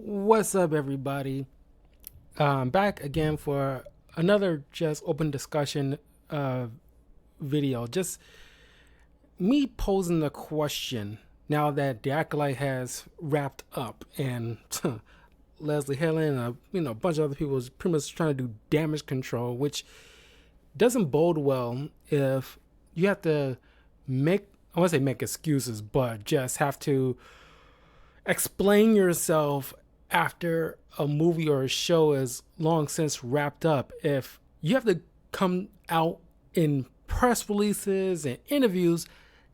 What's up, everybody? Back again for another just open discussion video. Just me posing the question now that the Acolyte has wrapped up and Leslie Helen and a bunch of other people is pretty much trying to do damage control, which doesn't bode well if you have to make, I want to say make excuses, but just have to explain yourself after a movie or a show is long since wrapped up. If you have to come out in press releases and interviews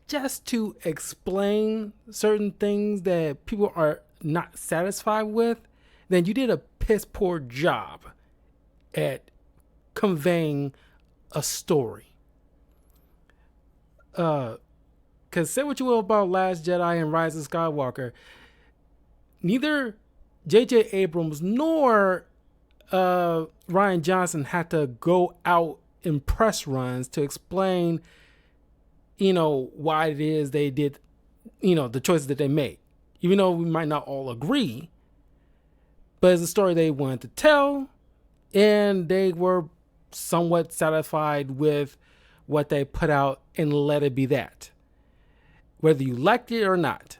just to explain certain things that people are not satisfied with, then you did a piss poor job at conveying a story. Because say what you will about Last Jedi and Rise of Skywalker, neither J.J. Abrams nor Ryan Johnson had to go out in press runs to explain, why it is they did, the choices that they made. Even though we might not all agree, but it's a story they wanted to tell, and they were somewhat satisfied with what they put out and let it be that. Whether you liked it or not,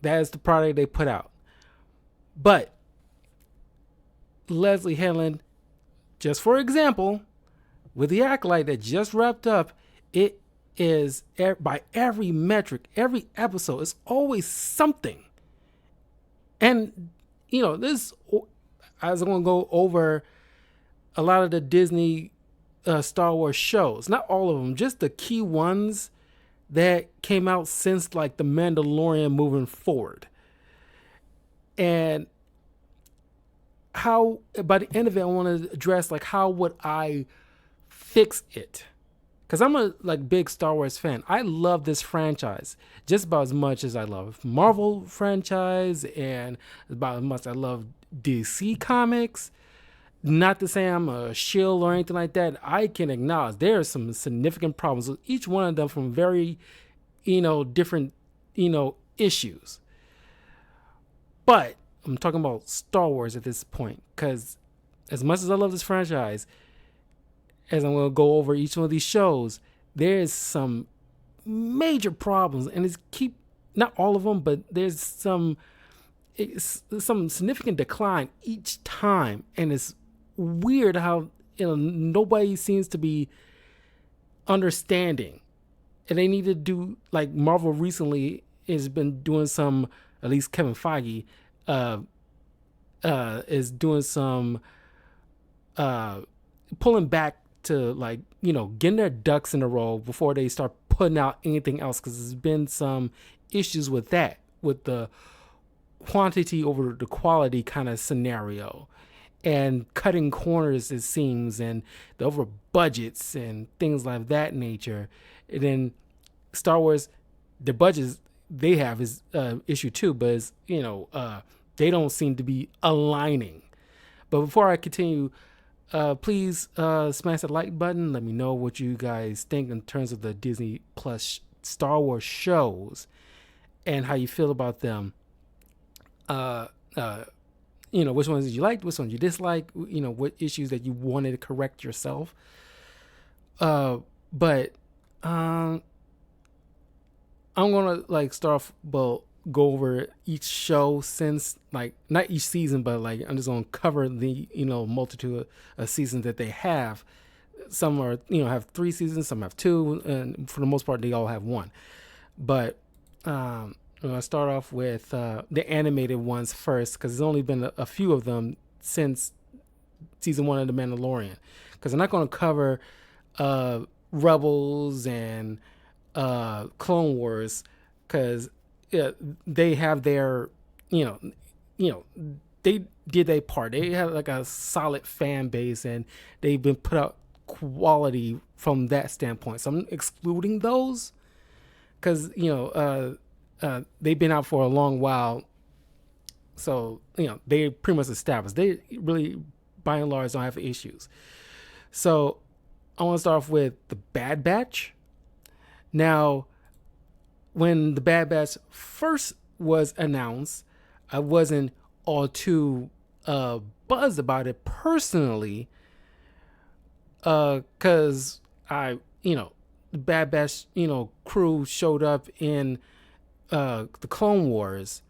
that is the product they put out. But Leslie Helen, just for example, with the Acolyte that just wrapped up, it is by every metric, every episode, it's always something. And, this, as I'm going to go over a lot of the Disney Star Wars shows, not all of them, just the key ones that came out since like The Mandalorian moving forward. And how, by the end of it, I want to address like how would I fix it? Because I'm a big Star Wars fan. I love this franchise just about as much as I love Marvel franchise and about as much I love DC comics. Not to say I'm a shill or anything like that. I can acknowledge there are some significant problems with each one of them from very, different, issues. But I'm talking about Star Wars at this point, because as much as I love this franchise, as I'm going to go over each one of these shows, there's some major problems, and not all of them, but there's some significant decline each time, and it's weird how nobody seems to be understanding, and they need to do like Marvel recently has been doing some. At least Kevin Feige is doing some pulling back to getting their ducks in a row before they start putting out anything else, because there's been some issues with that, with the quantity over the quality kind of scenario and cutting corners, it seems, and the over budgets and things like that nature. And then Star Wars, the budgets they have is issue 2, but it's, they don't seem to be aligning. But before I continue, please smash the like button. Let me know what you guys think in terms of the Disney Plus Star Wars shows and how you feel about them. Which ones you liked, which ones you disliked, what issues that you wanted to correct yourself. But I'm gonna start off, go over each show since not each season, but I'm just gonna cover the multitude of seasons that they have. Some are have 3 seasons, some have 2, and for the most part they all have 1. But I'm gonna start off with the animated ones first, because there's only been a few of them since season 1 of The Mandalorian. Because I'm not gonna cover Rebels and Clone Wars, because they have their they did their part. They have a solid fan base, and they've been put out quality from that standpoint. So I'm excluding those because they've been out for a long while, so they pretty much established. They really, by and large, don't have issues. So I want to start off with the Bad Batch. Now, when the Bad Batch first was announced, I wasn't all too buzzed about it personally, because the Bad Batch, crew showed up in the Clone Wars,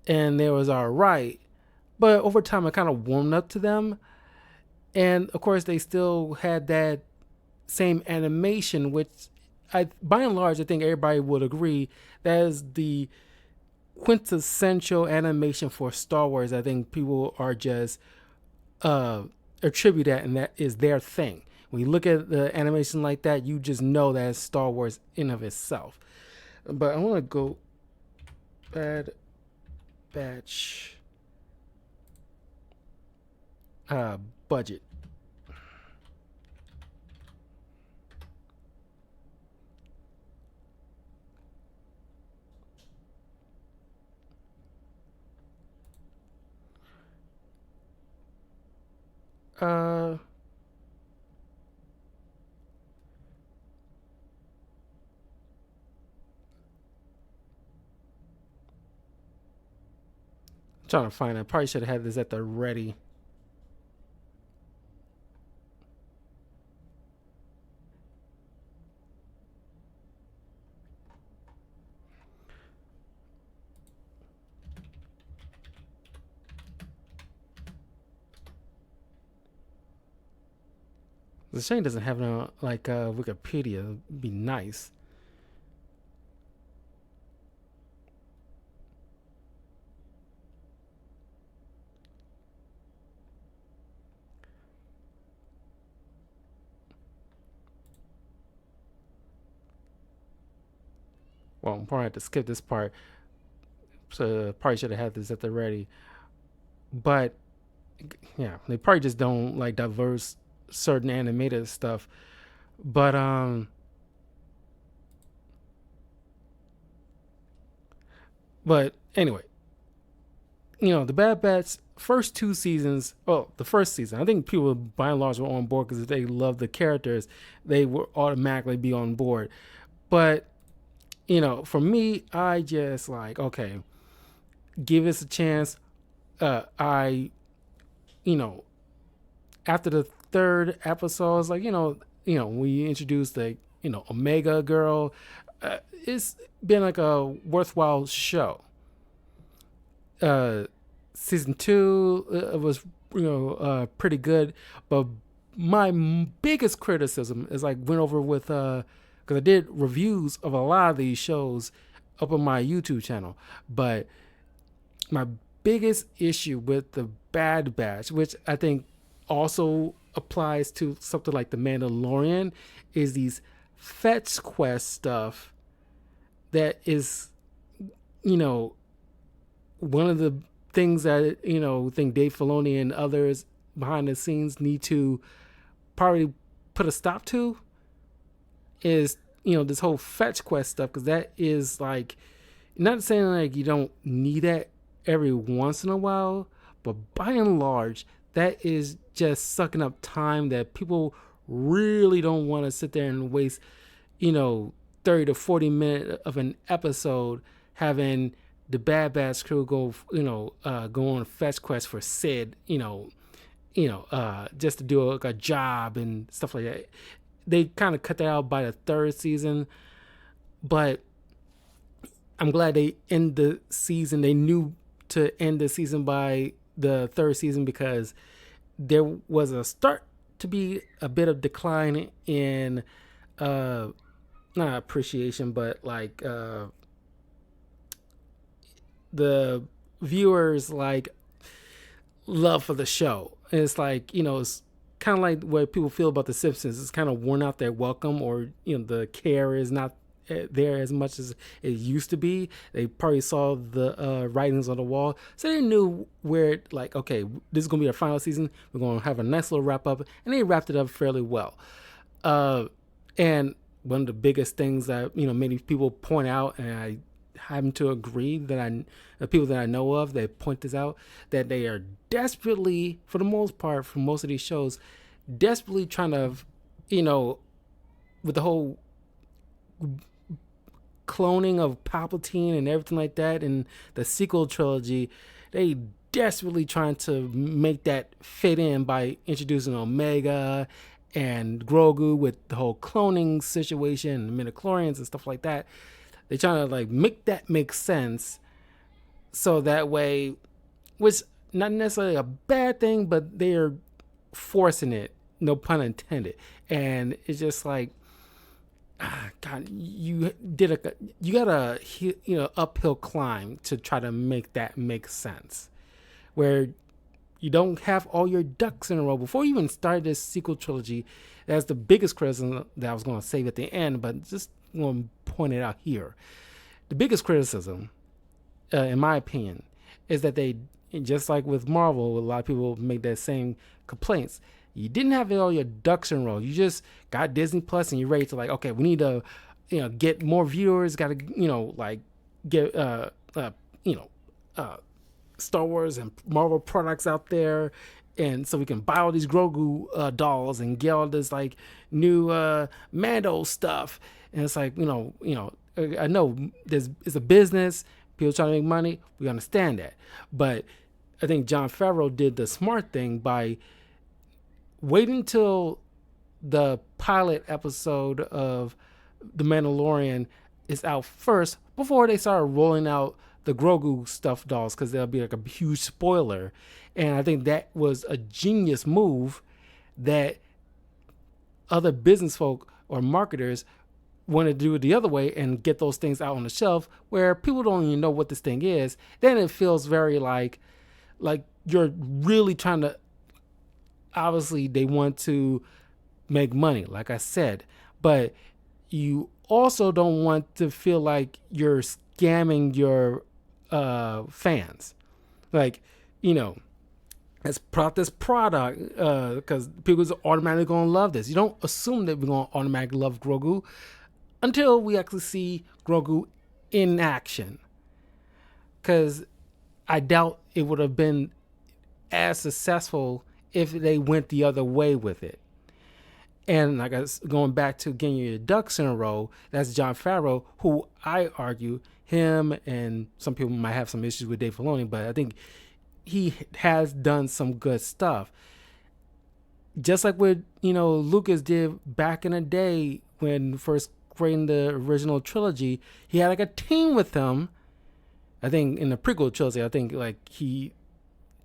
and they was all right. But over time, I kind of warmed up to them, and of course, they still had that same animation, which by and large, I think everybody would agree that is the quintessential animation for Star Wars. I think people are just attribute that, and that is their thing. When you look at the animation like that, you just know that it's Star Wars in of itself. But I want to go Bad Batch budget. Uh, trying to find it. I probably should have had this at the ready. The shame doesn't have no like Wikipedia. It'd be nice. Well, I'm probably have to skip this part. So probably should have had this at the ready. But yeah, they probably just don't like diverse certain animated stuff. But but anyway, the Bad Batch first two seasons. Oh, the first season. I think people by and large were on board because if they love the characters, they would automatically be on board. But for me, I just like okay, give us a chance. I you know after the third episode, it's like we introduced the Omega girl. It's been like a worthwhile show. Uh, Season two was pretty good, but my biggest criticism is like went over with because I did reviews of a lot of these shows up on my YouTube channel, but my biggest issue with the Bad Batch, which I think also applies to something like the Mandalorian, is these fetch quest stuff that is, you know, one of the things that think Dave Filoni and others behind the scenes need to probably put a stop to is this whole fetch quest stuff, because that is like, not saying like you don't need that every once in a while, but by and large that is just sucking up time that people really don't want to sit there and waste 30 to 40 minutes of an episode having the Bad Batch crew go go on a fetch quest for Sid, just to do a job and stuff like that. They kind of cut that out by the third season, but I'm glad they end the season. They knew to end the season by the third season because there was a start to be a bit of decline in not appreciation, but like the viewers like love for the show. And it's like it's kind of like what people feel about the Simpsons. It's kind of worn out their welcome, or the care is not there as much as it used to be. They probably saw the writings on the wall, so they knew where like, okay, this is gonna be our final season. We're gonna have a nice little wrap up, and they wrapped it up fairly well. And one of the biggest things that many people point out, and I happen to agree that the people that I know of, they point this out, that they are desperately, for the most part, for most of these shows, desperately trying to, with the whole cloning of Palpatine and everything like that, and the sequel trilogy, they desperately trying to make that fit in by introducing Omega and Grogu with the whole cloning situation and midichlorians and stuff like that. They're trying to like make that make sense, so that way, which not necessarily a bad thing, but they're forcing it, no pun intended. And it's just like, God, you got a uphill climb to try to make that make sense, where you don't have all your ducks in a row before you even start this sequel trilogy. That's the biggest criticism that I was going to save at the end, but just going to point it out here. The biggest criticism, in my opinion, is that they, just like with Marvel, a lot of people make that same complaints. You didn't have all your ducks in a row. You just got Disney Plus and you're ready to like, okay, we need to, get more viewers. Got to, get, Star Wars and Marvel products out there, and so we can buy all these Grogu dolls and get all this like new Mando stuff. And it's like, I know it's a business. People trying to make money. We understand that, but I think Jon Favreau did the smart thing by waiting till the pilot episode of The Mandalorian is out first before they start rolling out the Grogu stuffed dolls, because there'll be like a huge spoiler. And I think that was a genius move that other business folk or marketers want to do it the other way and get those things out on the shelf where people don't even know what this thing is. Then it feels very like you're really trying to, obviously they want to make money, like I said, but you also don't want to feel like you're scamming your fans. Like, let's prop this product because people are automatically going to love this. You don't assume that we're going to automatically love Grogu until we actually see Grogu in action, because I doubt it would have been as successful if they went the other way with it. And like I was going back to getting your ducks in a row, that's Jon Favreau, who I argue him, and some people might have some issues with Dave Filoni, but I think he has done some good stuff. Just like what, Lucas did back in the day when first creating the original trilogy, he had like a team with him. I think in the prequel trilogy, I think like he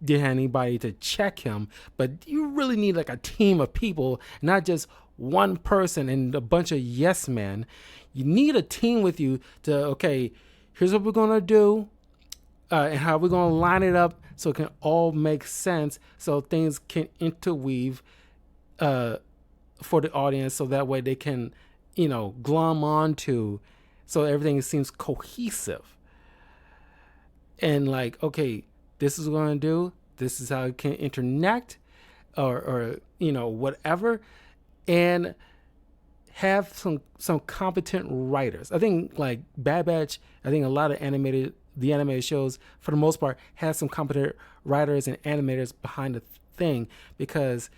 didn't have anybody to check him, but you really need like a team of people, not just one person and a bunch of yes men. You need a team with you to, okay, here's what we're going to do, and how we're going to line it up so it can all make sense, so things can interweave for the audience, so that way they can, glom onto, so everything seems cohesive. And like, okay, this is what we're going to do, this is how it can interconnect, or whatever, and have some competent writers. I think like Bad Batch, I think a lot of the animated shows for the most part have some competent writers and animators behind the thing, because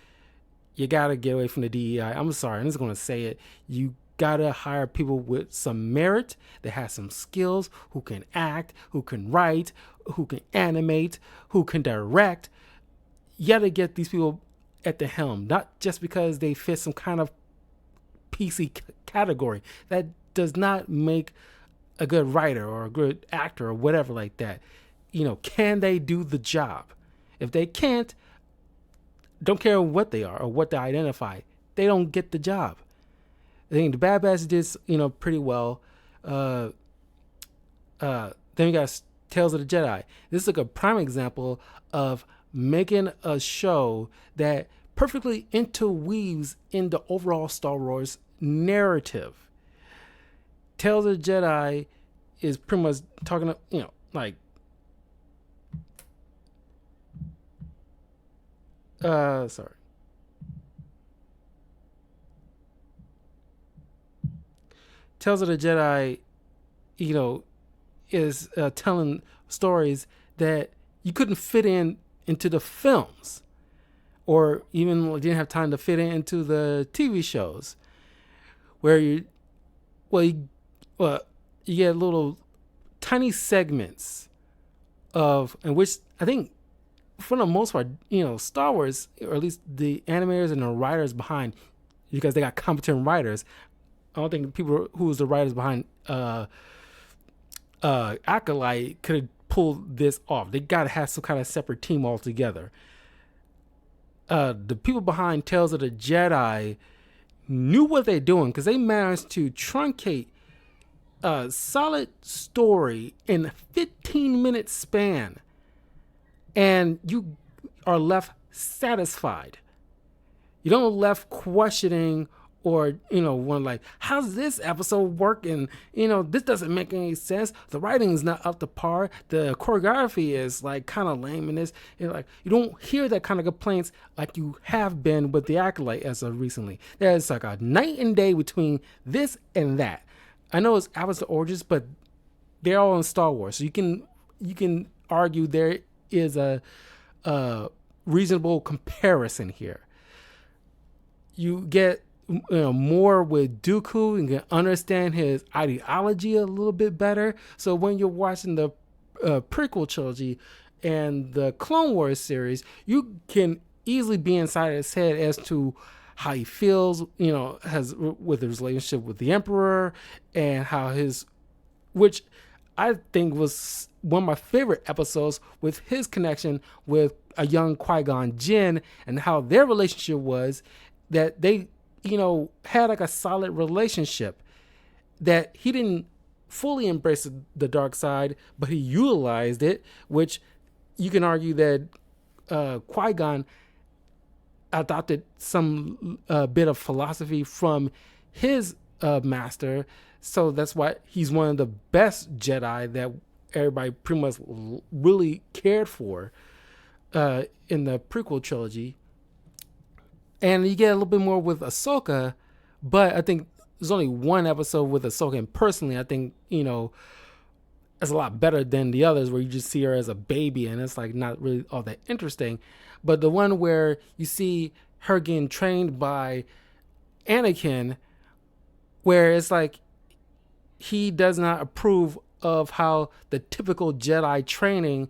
you gotta get away from the DEI. I'm sorry, I'm just gonna say it. You gotta hire people with some merit, that have some skills, who can act, who can write, who can animate, who can direct. You gotta get these people at the helm, not just because they fit some kind of PC category. That does not make a good writer or a good actor or whatever like that. Can they do the job? If they can't, don't care what they are or what they identify, they don't get the job. I think the Bad Batch did, pretty well. Then we got Tales of the Jedi. This is like a prime example of making a show that perfectly interweaves in the overall Star Wars narrative. Tales of the Jedi is pretty much talking, sorry. Tales of the Jedi, is telling stories that you couldn't fit into the films, or even didn't have time to fit into the TV shows, where you get little tiny segments in which I think for the most part, Star Wars, or at least the animators and the writers behind, because they got competent writers. I don't think people who was the writers behind Acolyte could have pulled this off. They gotta have some kind of separate team altogether. The people behind Tales of the Jedi knew what they're doing, because they managed to truncate a solid story in a 15-minute span, and you are left satisfied. You don't left questioning or one like, how's this episode work? And this doesn't make any sense. The writing is not up to par. The choreography is like kind of lame in this. Like, you don't hear that kind of complaints like you have been with the Acolyte as of recently. There's like a night and day between this and that. I know it's apples to oranges, but they're all in Star Wars, so you can argue there is a reasonable comparison here. You get more with Dooku, and can understand his ideology a little bit better. So when you're watching the prequel trilogy and the Clone Wars series, you can easily be inside his head as to how he feels, has with his relationship with the Emperor, and how which I think was one of my favorite episodes, with his connection with a young Qui-Gon Jinn, and how their relationship was, that they had like a solid relationship, that he didn't fully embrace the dark side, but he utilized it, which you can argue that Qui-Gon adopted some bit of philosophy from his master. So that's why he's one of the best Jedi that everybody pretty much really cared for in the prequel trilogy. And you get a little bit more with Ahsoka, but I think there's only one episode with Ahsoka, and personally, I think, it's a lot better than the others where you just see her as a baby and it's like not really all that interesting. But the one where you see her getting trained by Anakin, where it's like he does not approve of how the typical Jedi training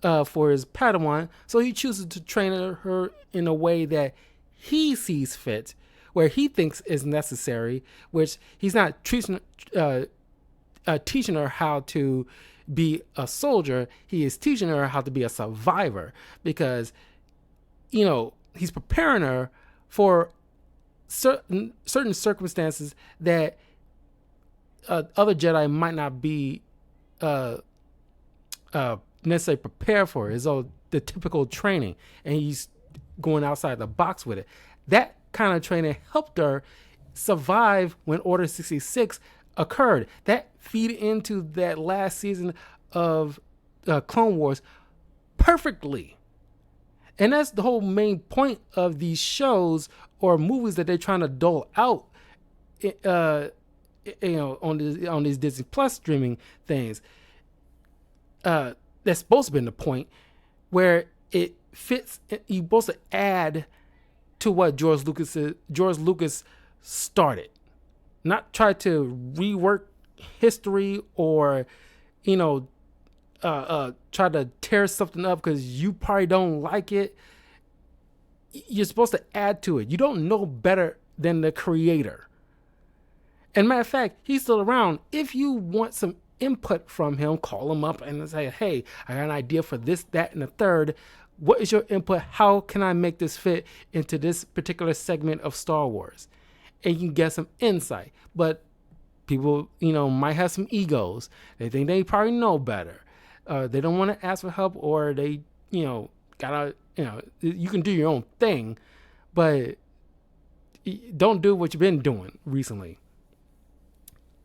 for his Padawan, so he chooses to train her in a way that he sees fit, where he thinks is necessary, which he's not teaching her how to be a soldier. He is teaching her how to be a survivor, because he's preparing her for certain circumstances that other Jedi might not be necessarily prepared for. It's all the typical training, and he's going outside the box with it. That kind of training helped her survive when Order 66 occurred. That feed into that last season of Clone Wars perfectly. And that's the whole main point of these shows or movies that they're trying to dole out on these Disney Plus streaming things. That's supposed to be the point where it fits. You're supposed to add to what George Lucas started, not try to rework history or try to tear something up because you probably don't like it. You're supposed to add to it. You don't know better than the creator. And matter of fact, he's still around. If you want some input from him, call him up and say, hey, I got an idea for this, that, and the third. What is your input? How can I make this fit into this particular segment of Star Wars? And you can get some insight. But people, might have some egos. They think they probably know better. They don't want to ask for help, or they, gotta, you can do your own thing, but don't do what you've been doing recently.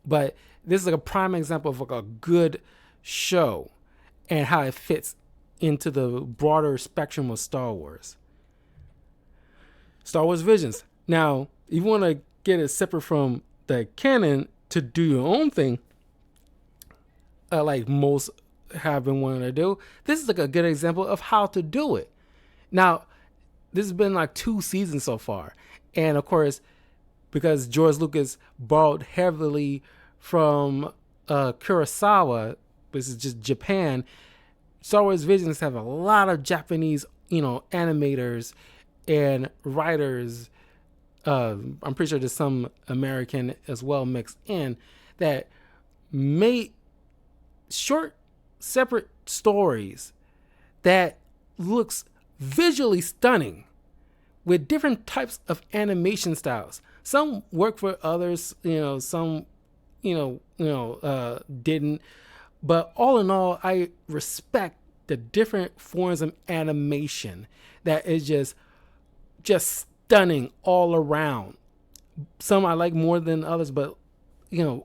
But this is like a prime example of like a good show and how it fits into the broader spectrum of Star Wars. Star Wars Visions. Now, if you want to get it separate from the canon to do your own thing, like most have been wanting to do, this is like a good example of how to do it. Now, this has been like 2 seasons so far. And of course, because George Lucas borrowed heavily from Kurosawa, this is just Japan, Star Wars Visions have a lot of Japanese, animators and writers. I'm pretty sure there's some American as well mixed in that made short, separate stories that looks visually stunning with different types of animation styles. Some work for others, some, didn't. But all in all, I respect the different forms of animation that is just stunning all around. Some I like more than others, but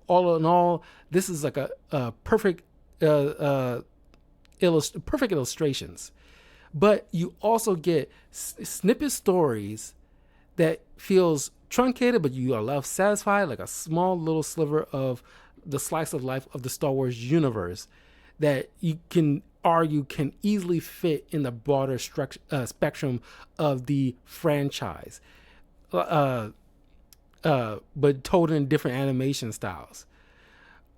all in all, this is like a perfect, perfect illustrations. But you also get snippet stories that feels truncated, but you are left satisfied, like a small little sliver of the slice of life of the Star Wars universe that you can argue can easily fit in the broader spectrum of the franchise, but told in different animation styles.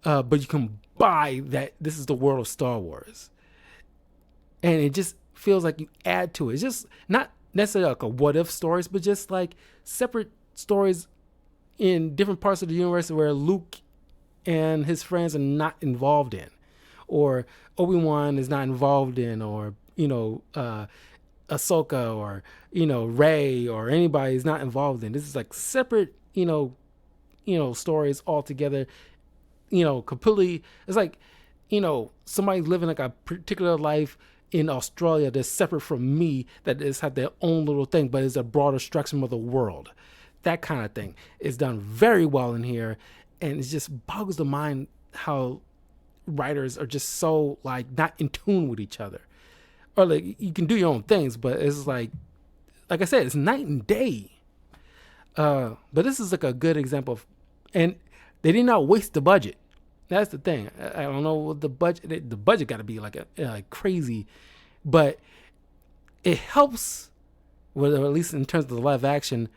But you can buy that this is the world of Star Wars, and it just feels like you add to it. It's just not necessarily like a what if stories, but just like separate stories in different parts of the universe where Luke and his friends are not involved in, or Obi-Wan is not involved in, or Ahsoka, or Rey, or anybody is not involved in. This is like separate stories altogether, completely. It's like somebody living like a particular life in Australia that's separate from me, that is have their own little thing, but is a broader spectrum of the world. That kind of thing is done very well in here, and it just boggles the mind how writers are just so like not in tune with each other. Or like you can do your own things, but it's like I said, it's night and day. But this is like a good example of, and they did not waste the budget. That's the thing. I don't know what the budget. The budget got to be like crazy, but it helps. Well, at least in terms of the live action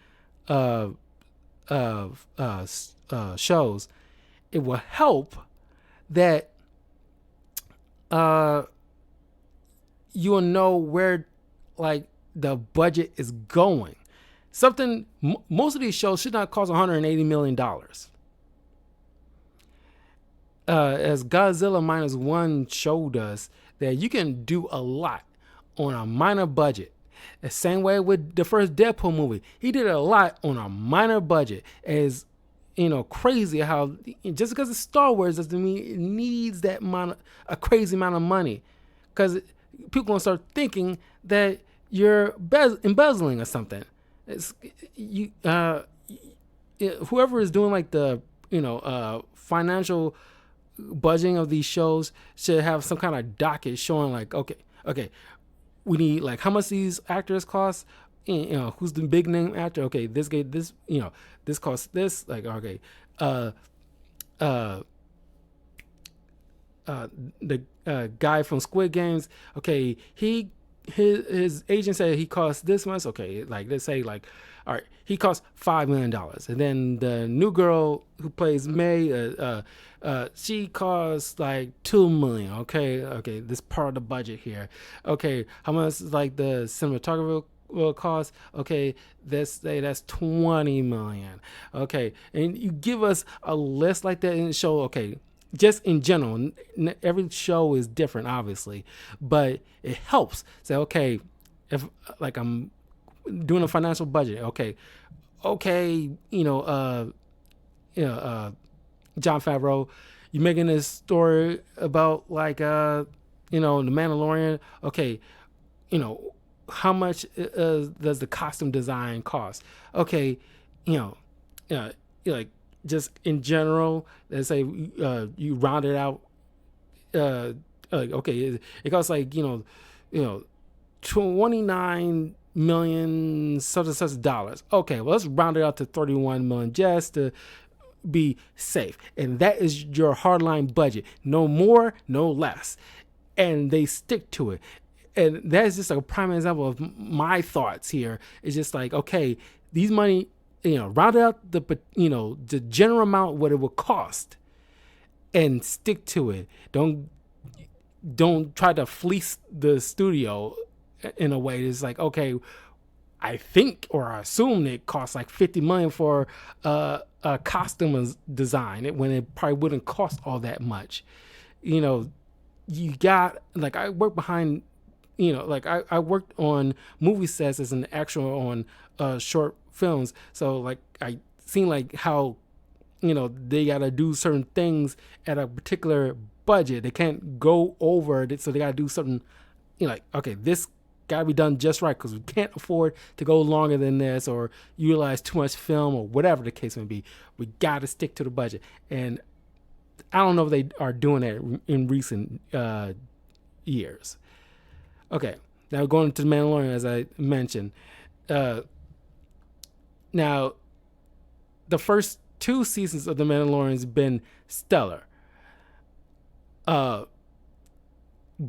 shows, it will help that you will know where like the budget is going. Most of these shows should not cost $180 million. As Godzilla Minus One showed us, that you can do a lot on a minor budget. The same way with the first Deadpool movie, he did a lot on a minor budget. As crazy how just because it's Star Wars doesn't mean it needs a crazy amount of money, because people gonna start thinking that you're embezzling or something. Whoever is doing like the financial budgeting of these shows should have some kind of docket showing like, okay, we need like how much these actors cost, who's the big name actor, okay, this this costs this, like, okay, the guy from Squid Games, okay, his agent said he costs this much, okay, like let's say like, all right, he costs $5 million, and then the new girl who plays May, she costs like $2 million. Okay, this part of the budget here. Okay, how much like the cinematographer will cost? Okay, let's say that's $20 million. Okay, and you give us a list like that and show, okay, just in general, every show is different, obviously, but it helps. Say, okay, if like I'm doing a financial budget, okay, Jon Favreau, you're making this story about like the Mandalorian. Okay, how much does the costume design cost? Okay, like just in general, let's say you round it out. Okay, it costs like 29 million such dollars. Okay, well, let's round it out to 31 million just to be safe, and that is your hardline budget. No more, no less, and they stick to it. And that is just like a prime example of my thoughts here. It's just like, okay, these money, round out the general amount what it will cost, and stick to it. Don't don't try to fleece the studio in a way. It's like, okay, I think or I assume it costs like $50 million for a costume design when it probably wouldn't cost all that much. You know, you got, like, I work behind, like I worked on movie sets as an extra on short films. So like I seen like how, they got to do certain things at a particular budget. They can't go over it. So they got to do something, like, okay, this got to be done just right because we can't afford to go longer than this or utilize too much film or whatever the case may be. We got to stick to the budget. And I don't know if they are doing that in recent years. Okay, now going to The Mandalorian, as I mentioned. Now, the first 2 seasons of The Mandalorian has been stellar. But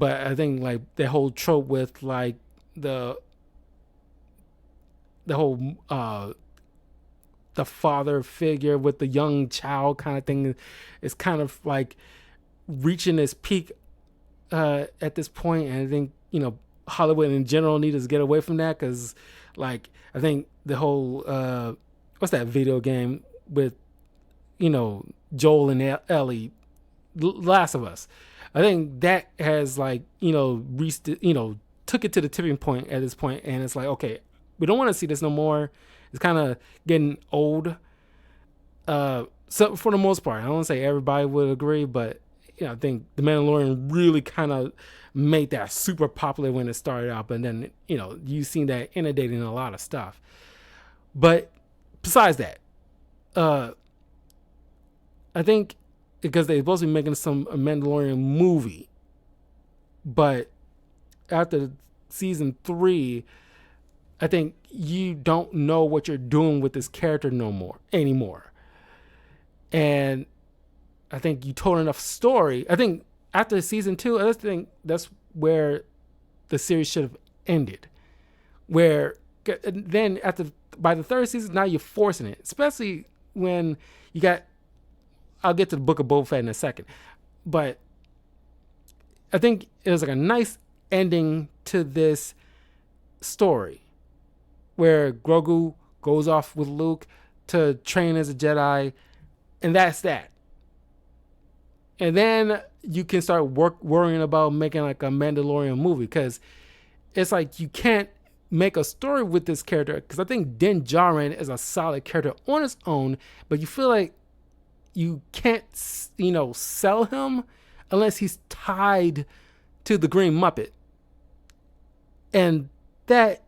I think like the whole trope with like the whole the father figure with the young child kind of thing is kind of like reaching its peak at this point. And I think, Hollywood in general needs to get away from that because, like, I think the whole what's that video game with, Joel and Ellie, Last of Us. I think that has like, reached, took it to the tipping point at this point, and it's like, okay, we don't want to see this no more. It's kind of getting old. So for the most part, I don't say everybody would agree, but I think The Mandalorian really kind of made that super popular when it started out, but then you've seen that inundating a lot of stuff. But besides that, I think because they're supposed to be making a Mandalorian movie, but after season 3, I think you don't know what you're doing with this character anymore. And I think you told enough story. I think after season 2, I think that's where the series should have ended. Where then by the 3rd season, now you're forcing it, especially when you got. I'll get to the Book of Boba Fett in a second, but I think it was like a nice ending to this story where Grogu goes off with Luke to train as a Jedi, and that's that. And then you can start worrying about making like a Mandalorian movie, because it's like you can't make a story with this character, because I think Din Djarin is a solid character on his own, but you feel like you can't, sell him unless he's tied to the Green Muppet. And that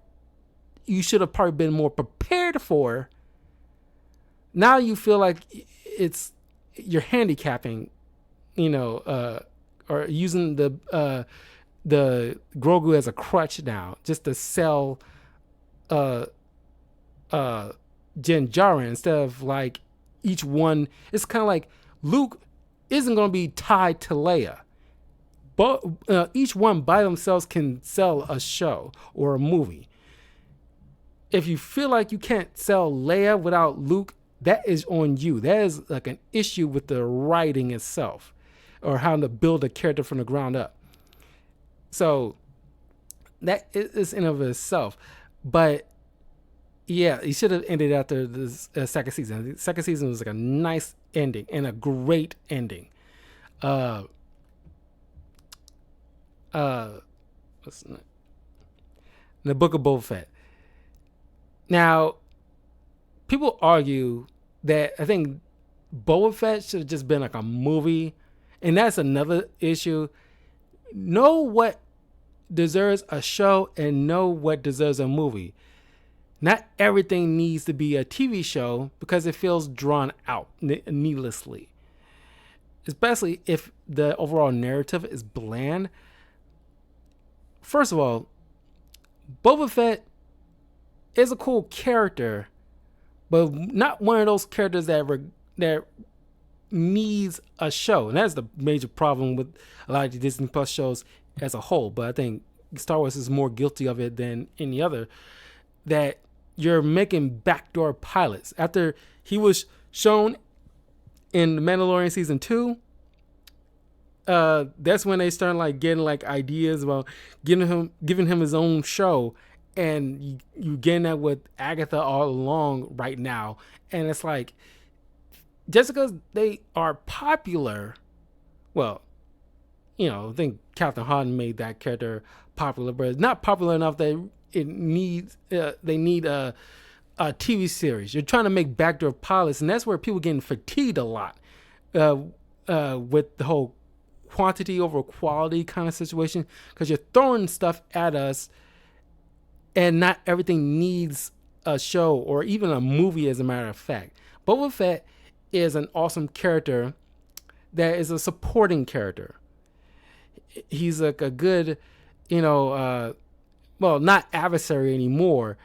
you should have probably been more prepared for. Now you feel like you're handicapping, or using the Grogu as a crutch now, just to sell Din Djarin, instead of like each one. It's kind of like Luke isn't going to be tied to Leia, but each one by themselves can sell a show or a movie. If you feel like you can't sell Leia without Luke, that is on you. That is like an issue with the writing itself, or how to build a character from the ground up. So that is in of itself. But yeah, he should have ended after the second season. The second season was like a nice ending and a great ending. What's the Book of Boba Fett. Now, people argue that I think Boba Fett should have just been like a movie, and that's another issue. Know what deserves a show and know what deserves a movie. Not everything needs to be a TV show because it feels drawn out needlessly. Especially if the overall narrative is bland. First of all, Boba Fett is a cool character, but not one of those characters that needs a show. And that's the major problem with a lot of the Disney Plus shows as a whole. But I think Star Wars is more guilty of it than any other. That you're making backdoor pilots. After he was shown in The Mandalorian season 2, that's when they start like getting like ideas about giving him his own show, and you getting that with Agatha all along right now, and it's like just because they are popular, well, I think Catherine Hahn made that character popular, but it's not popular enough that they need a TV series. You're trying to make backdoor pilots, and that's where people getting fatigued a lot with the whole quantity over quality kind of situation, because you're throwing stuff at us, and not everything needs a show or even a movie. As a matter of fact, Boba Fett is an awesome character that is a supporting character. He's like a good, well, not adversary anymore,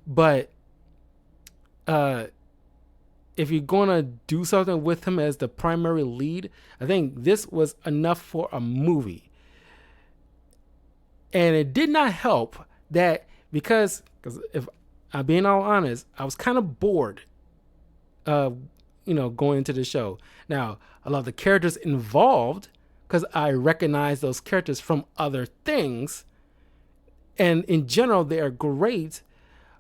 but if you're gonna do something with him as the primary lead, I think this was enough for a movie. And it did not help that because if I'm being all honest, I was kind of bored going into the show. Now, I love the characters involved because I recognize those characters from other things, and in general they are great.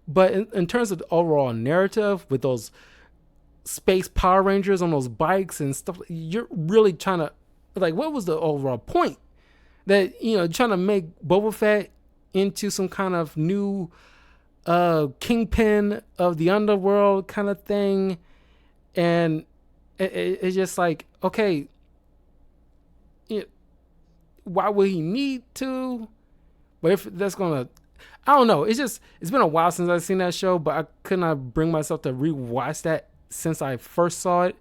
But in terms of the overall narrative with those space Power Rangers on those bikes and stuff, you're really trying to, like, what was the overall point? That, trying to make Boba Fett into some kind of new kingpin of the underworld kind of thing. And it's just like, okay, why would he need to? But if that's gonna, I don't know. It's been a while since I've seen that show, but I could not bring myself to rewatch that since I first saw it.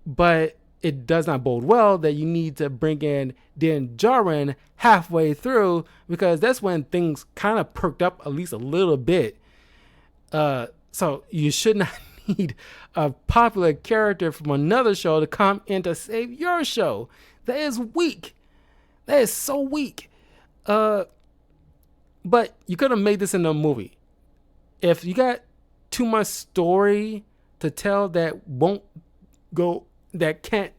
But it does not bode well that you need to bring in Din Djarin halfway through, because that's when things kind of perked up at least a little bit. So you should not need a popular character from another show to come in to save your show. That is weak. That is so weak. But you could have made this into a movie. If you got too much story to tell that can't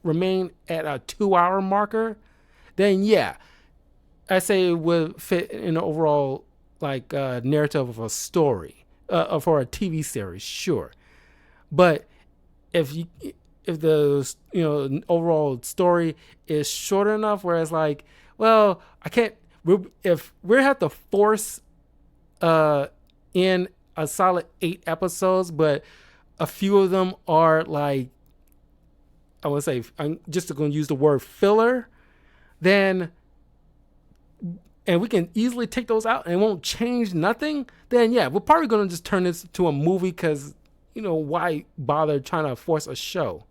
remain at a 2-hour marker, then yeah, I say it would fit in the overall narrative of a story for a TV series, sure. But if the overall story is short enough where it's like, well, I can't. If we have to force in a solid 8 episodes, but a few of them are like, I would say, I'm just going to use the word filler, then, and we can easily take those out and it won't change nothing, then yeah, we're probably going to just turn this to a movie, because, why bother trying to force a show?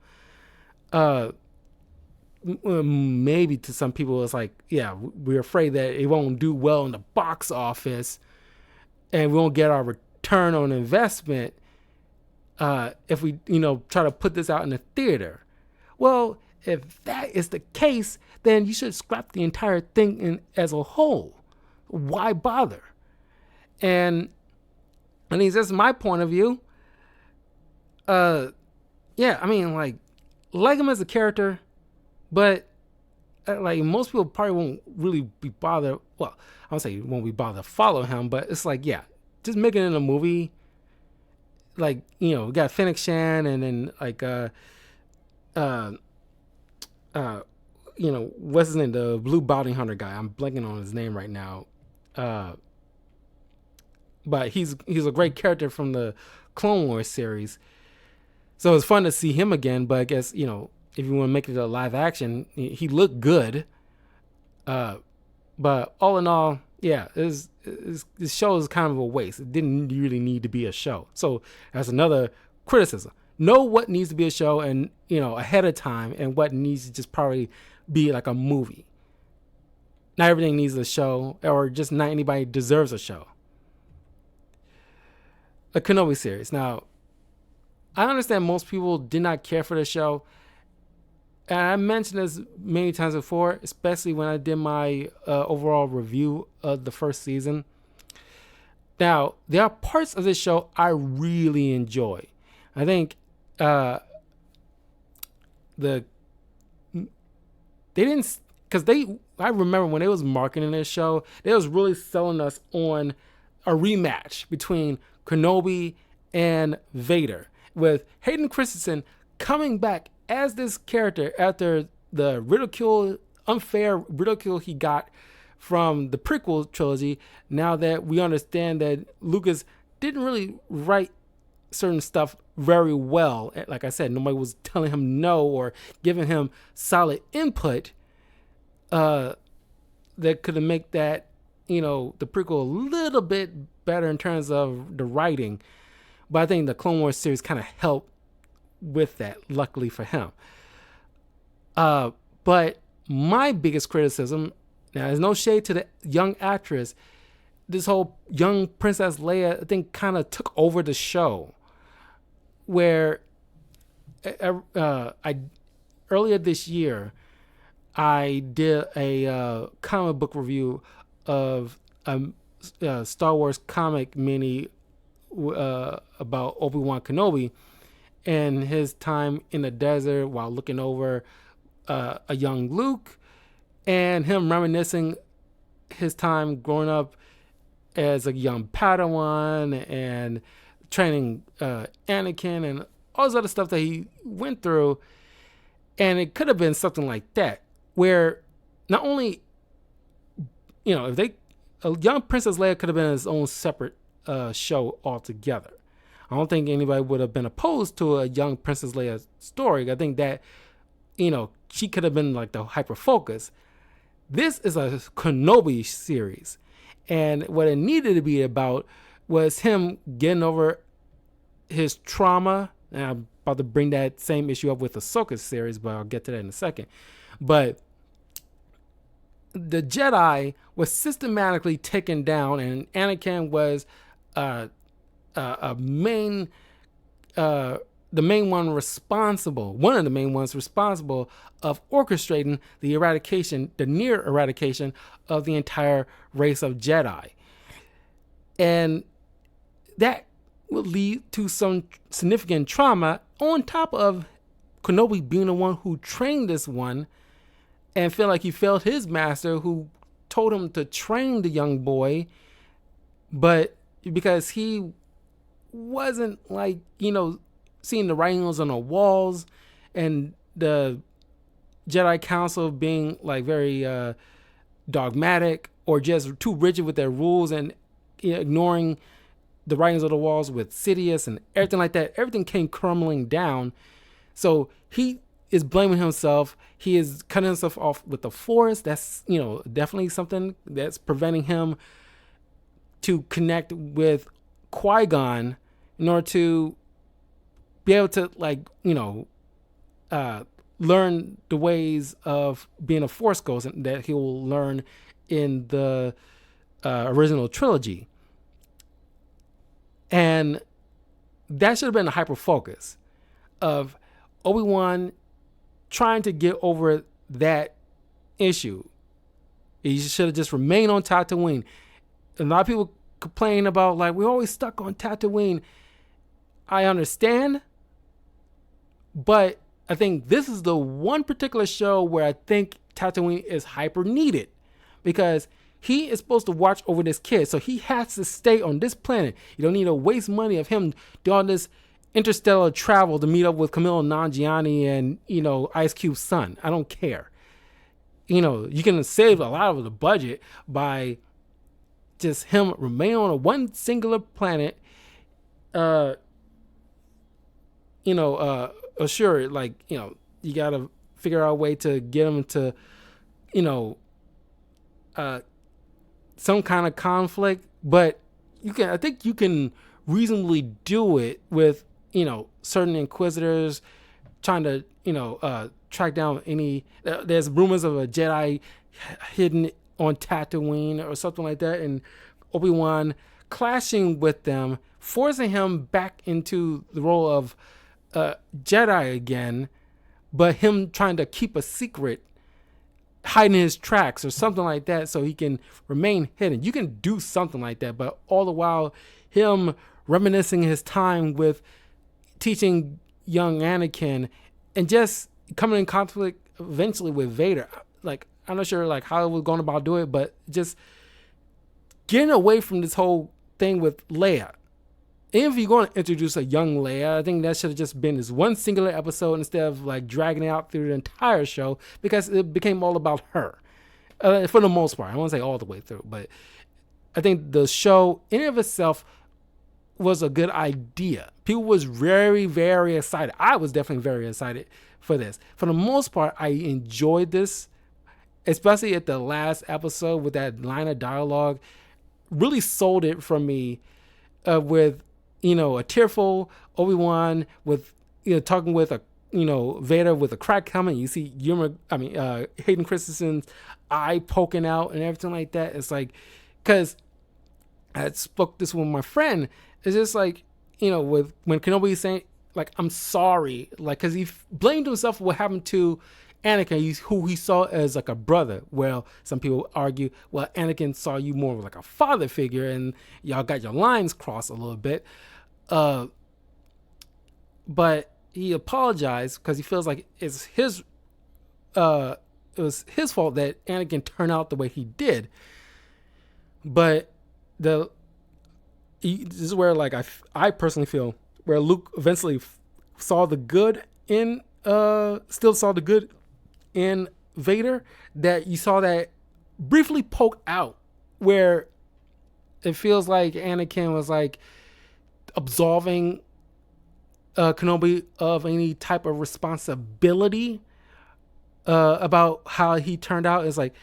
Maybe to some people it's like, yeah, we're afraid that it won't do well in the box office and we won't get our return on investment if we try to put this out in the theater. Well, if that is the case, then you should scrap the entire thing as a whole. Why bother? And I mean, that's my point of view. Yeah, I mean, like him as a character, but most people probably won't really be bothered. Well, I don't say won't be bothered to follow him, but it's like, yeah, just make it in a movie. We got Fennec Shan, and then what's his name? The Blue Bounty Hunter guy. I'm blanking on his name right now. But he's a great character from the Clone Wars series. So it's fun to see him again, but I guess, if you want to make it a live action, he looked good. But all in all, yeah, this show is kind of a waste. It didn't really need to be a show. So that's another criticism. Know what needs to be a show and, ahead of time, and what needs to just probably be like a movie. Not everything needs a show, or just not anybody deserves a show. A Kenobi series. Now, I understand most people did not care for the show. And I mentioned this many times before, especially when I did my overall review of the first season. Now, there are parts of this show I really enjoy. I think the they didn't, because I remember when they was marketing this show, they was really selling us on a rematch between Kenobi and Vader, with Hayden Christensen coming back as this character after the unfair ridicule he got from the prequel trilogy. Now that we understand that Lucas didn't really write certain stuff very well, like I said, nobody was telling him no or giving him solid input that could have made that, the prequel a little bit better in terms of the writing. But I think the Clone Wars series kind of helped with that, luckily for him. But my biggest criticism, now there's no shade to the young actress, this whole young Princess Leia, I think, kind of took over the show. Where earlier this year, I did a comic book review of a Star Wars comic mini about Obi-Wan Kenobi and his time in the desert while looking over a young Luke, and him reminiscing his time growing up as a young Padawan and training Anakin and all this other stuff that he went through. And it could have been something like that, where not only, if a young Princess Leia could have been its own separate show altogether. I don't think anybody would have been opposed to a young Princess Leia story. I think that, she could have been like the hyper focus. This is a Kenobi series. And what it needed to be about was him getting over his trauma. And I'm about to bring that same issue up with the Ahsoka series, but I'll get to that in a second. But the Jedi was systematically taken down, and Anakin was the main one responsible of orchestrating the near eradication of the entire race of Jedi. And that would lead to some significant trauma, on top of Kenobi being the one who trained this one and feel like he failed his master, who told him to train the young boy, but because he wasn't like, seeing the writings on the walls and the Jedi Council being like very dogmatic or just too rigid with their rules and ignoring the writings on the walls with Sidious and everything like that, everything came crumbling down. So he is blaming himself. He is cutting himself off with the Force. That's, definitely something that's preventing him to connect with Qui-Gon in order to be able to, learn the ways of being a Force ghost that he will learn in the original trilogy. And that should have been a hyper focus of Obi-Wan trying to get over that issue. He should have just remained on Tatooine. A lot of people complain about, we're always stuck on Tatooine. I understand, but I think this is the one particular show where I think Tatooine is hyper needed, because he is supposed to watch over this kid, so he has to stay on this planet. You don't need to waste money of him doing this interstellar travel to meet up with Camille Nanjiani and, Ice Cube's son. I don't care. You can save a lot of the budget by just him remaining on one singular planet. Sure, you gotta figure out a way to get him to, some kind of conflict, but I think you can reasonably do it with, certain Inquisitors trying to, track down any, there's rumors of a Jedi hidden on Tatooine or something like that, and Obi-Wan clashing with them, forcing him back into the role of Jedi again, but him trying to keep a secret, hiding his tracks or something like that so he can remain hidden. You can do something like that, but all the while him reminiscing his time with teaching young Anakin and just coming in conflict eventually with Vader. like I'm not sure like how it was going about doing it, but just getting away from this whole thing with Leia. Even if you're going to introduce a young Leia, I think that should have just been this one singular episode instead of like dragging it out through the entire show, because it became all about her for the most part. I won't say all the way through, but I think the show in and of itself was a good idea. People was very, very excited. I was definitely very excited for this. For the most part, I enjoyed this, especially at the last episode with that line of dialogue. Really sold it for me with, a tearful Obi-Wan with, talking with a, Vader with a crack helmet. You see Hayden Christensen's eye poking out and everything like that. It's like, because I had spoke this with my friend. It's just like, with when Kenobi saying like, I'm sorry, like, because he blamed himself for what happened to Anakin, who he saw as like a brother. Well, some people argue, well, Anakin saw you more like a father figure, and y'all got your lines crossed a little bit. But he apologized because he feels like it was his fault that Anakin turned out the way he did. But this is where like I personally feel where Luke eventually saw the good in still saw the good in Vader, that you saw that briefly poke out, where it feels like Anakin was like absolving Kenobi of any type of responsibility about how he turned out. It's like,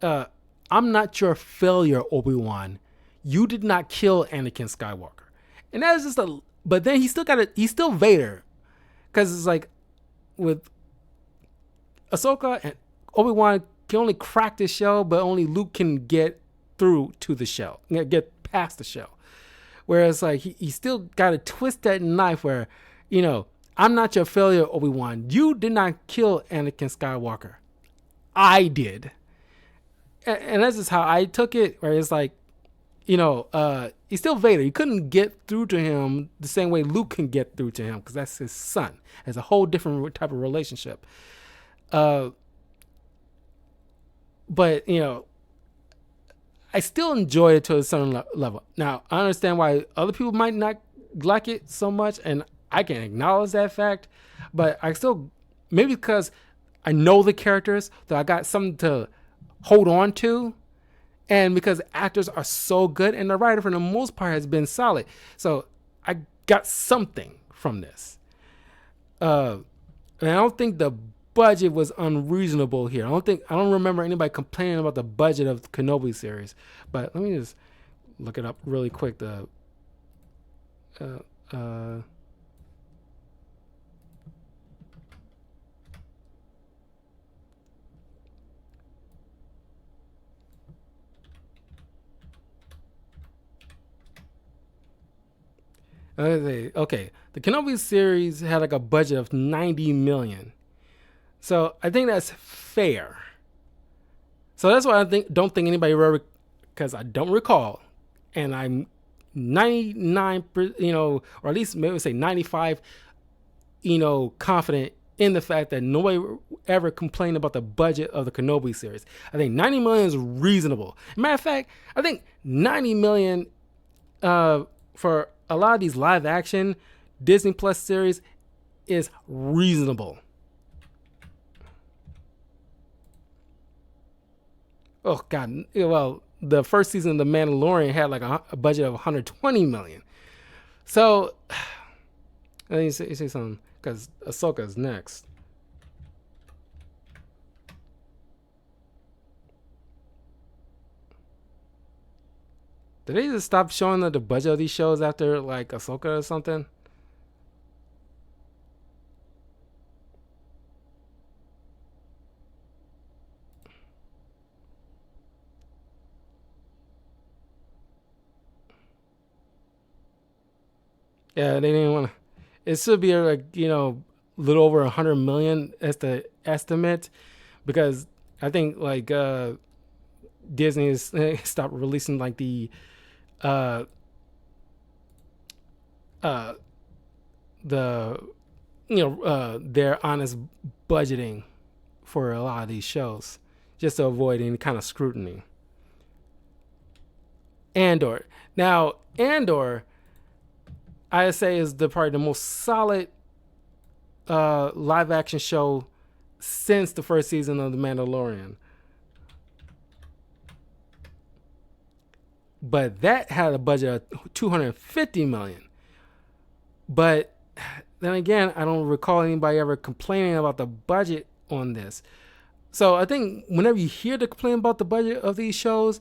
I'm not your failure, Obi-Wan. You did not kill Anakin Skywalker. And that is just but then he's still Vader. Because it's like, with Ahsoka and Obi-Wan can only crack the shell, but only Luke can get through to the shell, get past the shell. Whereas like he still got to twist that knife where, I'm not your failure, Obi-Wan. You did not kill Anakin Skywalker. I did. And that's just how I took it, where it's like, he's still Vader. You couldn't get through to him the same way Luke can get through to him, because that's his son. It's a whole different type of relationship. But, I still enjoy it to a certain level. Now, I understand why other people might not like it so much, and I can acknowledge that fact, but I still, maybe because I know the characters, that I got something to hold on to, and because actors are so good, and the writer for the most part has been solid. So I got something from this. And I don't think the budget was unreasonable here. I don't remember anybody complaining about the budget of the Kenobi series. But let me just look it up really quick. Okay, the Kenobi series had like a budget of $90 million. So I think that's fair. So that's why don't think anybody ever, because I don't recall, and I'm 99, or at least maybe say 95, confident in the fact that nobody ever complained about the budget of the Kenobi series. I think 90 million is reasonable. Matter of fact, I think 90 million for a lot of these live action Disney Plus series is reasonable. Oh God! Well, the first season of The Mandalorian had like a budget of 120 million. So, let me say something, because Ahsoka is next. Did they just stop showing the budget of these shows after like Ahsoka or something? Yeah, they didn't want to. It should be like, a little over 100 million as the estimate, because I think like Disney has stopped releasing like the their honest budgeting for a lot of these shows, just to avoid any kind of scrutiny. Andor. Now, Andor, I say, is probably the most solid live action show since the first season of The Mandalorian. But that had a budget of $250 million. But then again, I don't recall anybody ever complaining about the budget on this. So I think whenever you hear the complaint about the budget of these shows,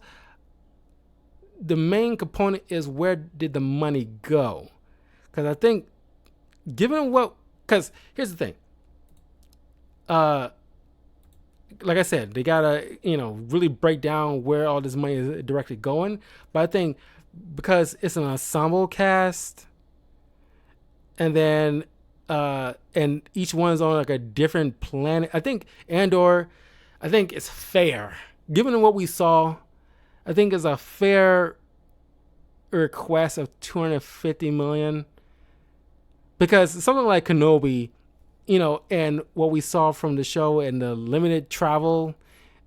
the main component is where did the money go? Because I think, because here's the thing. Like I said, they gotta, really break down where all this money is directly going. But I think because it's an ensemble cast, and then and each one's on like a different planet. I think Andor, it's fair. Given what we saw, I think it's a fair request of $250 million. Because something like Kenobi, and what we saw from the show and the limited travel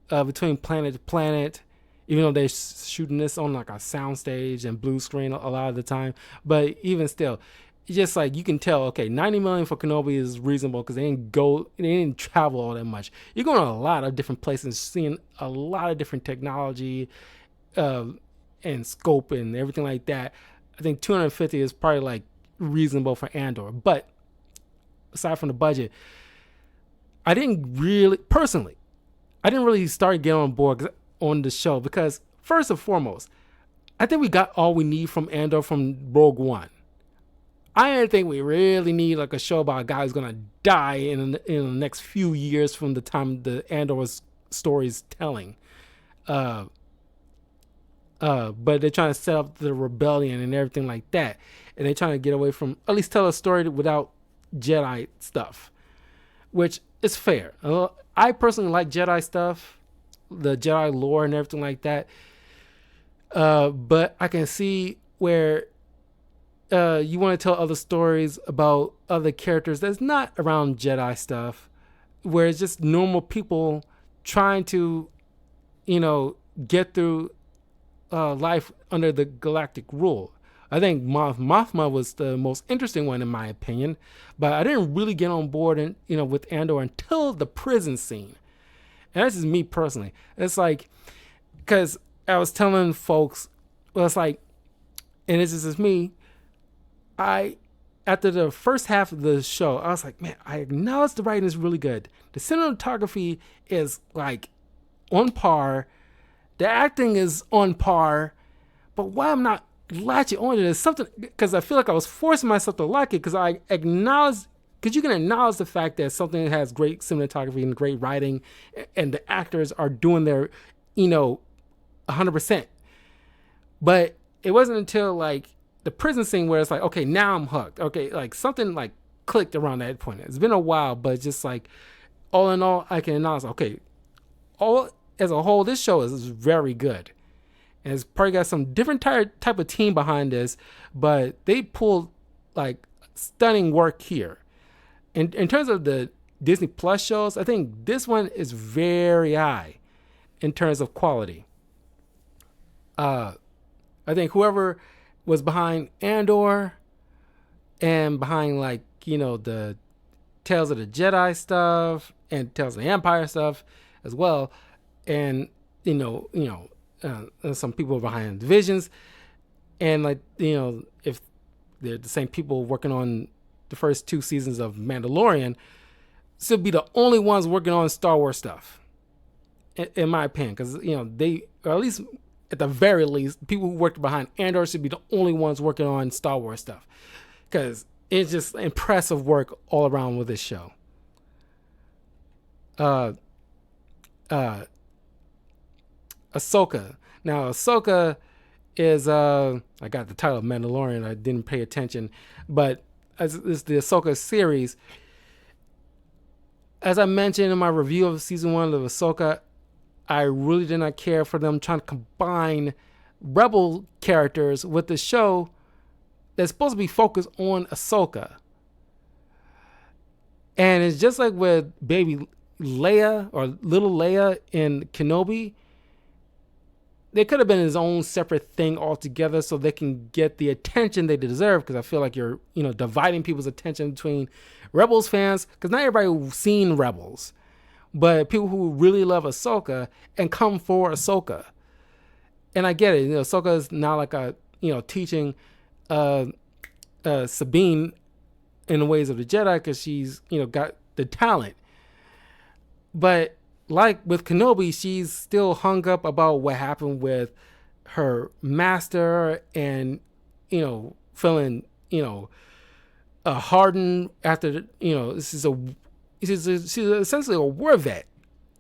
between planet to planet, even though they're shooting this on like a soundstage and blue screen a lot of the time, but even still, it's just like you can tell, okay, $90 million for Kenobi is reasonable because they didn't travel all that much. You're going to a lot of different places, seeing a lot of different technology and scope and everything like that. I think 250 is probably like reasonable for Andor. But aside from the budget, I didn't really start getting on board on the show because, first and foremost, I think we got all we need from Andor from Rogue One. I didn't think we really need like a show about a guy who's gonna die in the next few years from the time the Andor's story's telling. But they're trying to set up the rebellion and everything like that, and they're trying to get away from, at least tell a story without Jedi stuff, which is fair. I personally like Jedi stuff, the Jedi lore and everything like that. But I can see where you want to tell other stories about other characters that's not around Jedi stuff, where it's just normal people trying to, get through life under the galactic rule. I think Mothma was the most interesting one in my opinion, but I didn't really get on board with Andor until the prison scene. And that's just me personally. It's like, because I was telling folks, well, it's like, and this is just me, after the first half of the show, I was like, man, I acknowledge the writing is really good. The cinematography is like on par. The acting is on par. But why I'm not latching on to this, something, because I feel like I was forcing myself to like it, because I acknowledge, because you can acknowledge the fact that something has great cinematography and great writing, and the actors are doing their, 100%. But it wasn't until like the prison scene where it's like, okay, now I'm hooked. Okay, like something like clicked around that point. It's been a while, but just like all in all, I can acknowledge, okay, all as a whole, this show is very good. And it's probably got some different type of team behind this, but they pulled like stunning work here. In terms of the Disney Plus shows, I think this one is very high in terms of quality. I think whoever was behind Andor and behind like, the Tales of the Jedi stuff and Tales of the Empire stuff as well, and some people behind Divisions, and like if they're the same people working on the first 2 seasons of Mandalorian, should be the only ones working on Star Wars stuff, in my opinion, because they, or at least at the very least, people who worked behind Andor should be the only ones working on Star Wars stuff, because it's just impressive work all around with this show. Ahsoka. Now, Ahsoka is, I got the title of Mandalorian, I didn't pay attention, but it's the Ahsoka series. As I mentioned in my review of season 1 of Ahsoka, I really did not care for them trying to combine Rebel characters with the show that's supposed to be focused on Ahsoka. And it's just like with Baby Leia or little Leia in Kenobi, they could have been his own separate thing altogether so they can get the attention they deserve, because I feel like you're, dividing people's attention between Rebels fans, because not everybody who's seen Rebels, but people who really love Ahsoka and come for Ahsoka. And I get it, Ahsoka is not like teaching Sabine in the ways of the Jedi, because she's, got the talent. But like with Kenobi, she's still hung up about what happened with her master, and feeling hardened after she's essentially a war vet,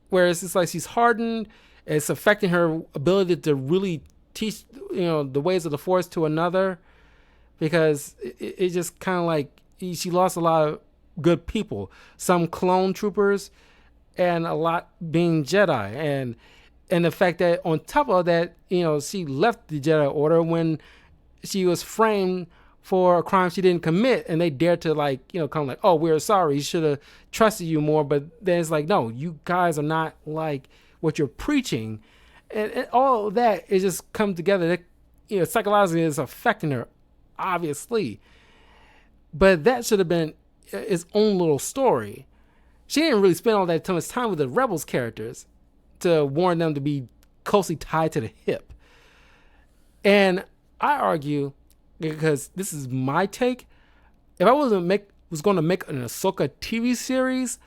whereas it's like she's hardened. It's affecting her ability to really teach the ways of the Force to another, because it just kind of like she lost a lot of good people, some clone troopers, and a lot being Jedi, and the fact that on top of that, she left the Jedi Order when she was framed for a crime she didn't commit, and they dared to oh, we're sorry, you should have trusted you more. But then it's like, no, you guys are not like what you're preaching, and all of that is just come together. That psychologically is affecting her, obviously, but that should have been its own little story. She didn't really spend all that much time with the Rebels characters to warn them to be closely tied to the hip. And I argue, because this is my take, if I was going to make an Ahsoka TV series,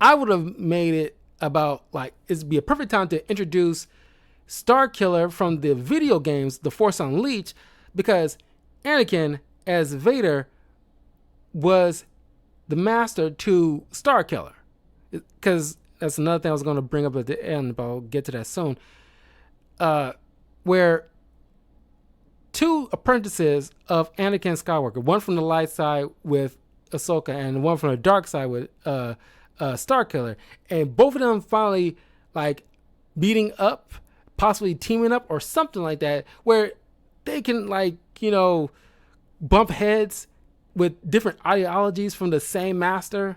I would have made it about it'd be a perfect time to introduce Starkiller from the video games, The Force Unleashed, because Anakin as Vader was the master to Starkiller. Because that's another thing I was going to bring up at the end, but I'll get to that soon. Where two apprentices of Anakin Skywalker, one from the light side with Ahsoka and one from the dark side with Starkiller, and both of them finally beating up, possibly teaming up or something like that, where they can bump heads with different ideologies from the same master,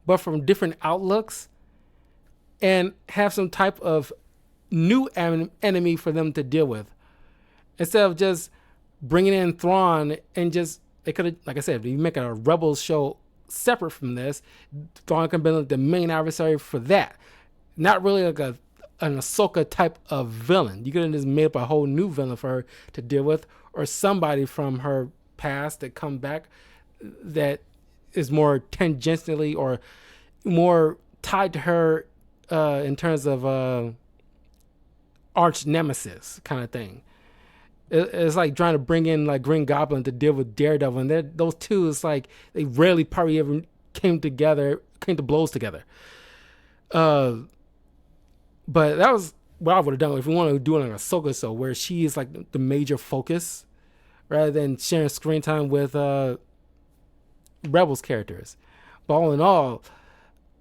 but from different outlooks, and have some type of new enemy for them to deal with, instead of just bringing in Thrawn. And just, they could have, like I said, if you make a Rebels show separate from this, Thrawn can be the main adversary for that, not really like an Ahsoka type of villain. You could have just made up a whole new villain for her to deal with, or somebody from her past that come back that is more tangentially or more tied to her in terms of arch nemesis kind of thing. It's like trying to bring in Green Goblin to deal with Daredevil, and those two, it's like they rarely probably ever came to blows together. But that was what I would have done if we wanted to do it on Ahsoka, so where she is the major focus, rather than sharing screen time with Rebels characters. But all in all,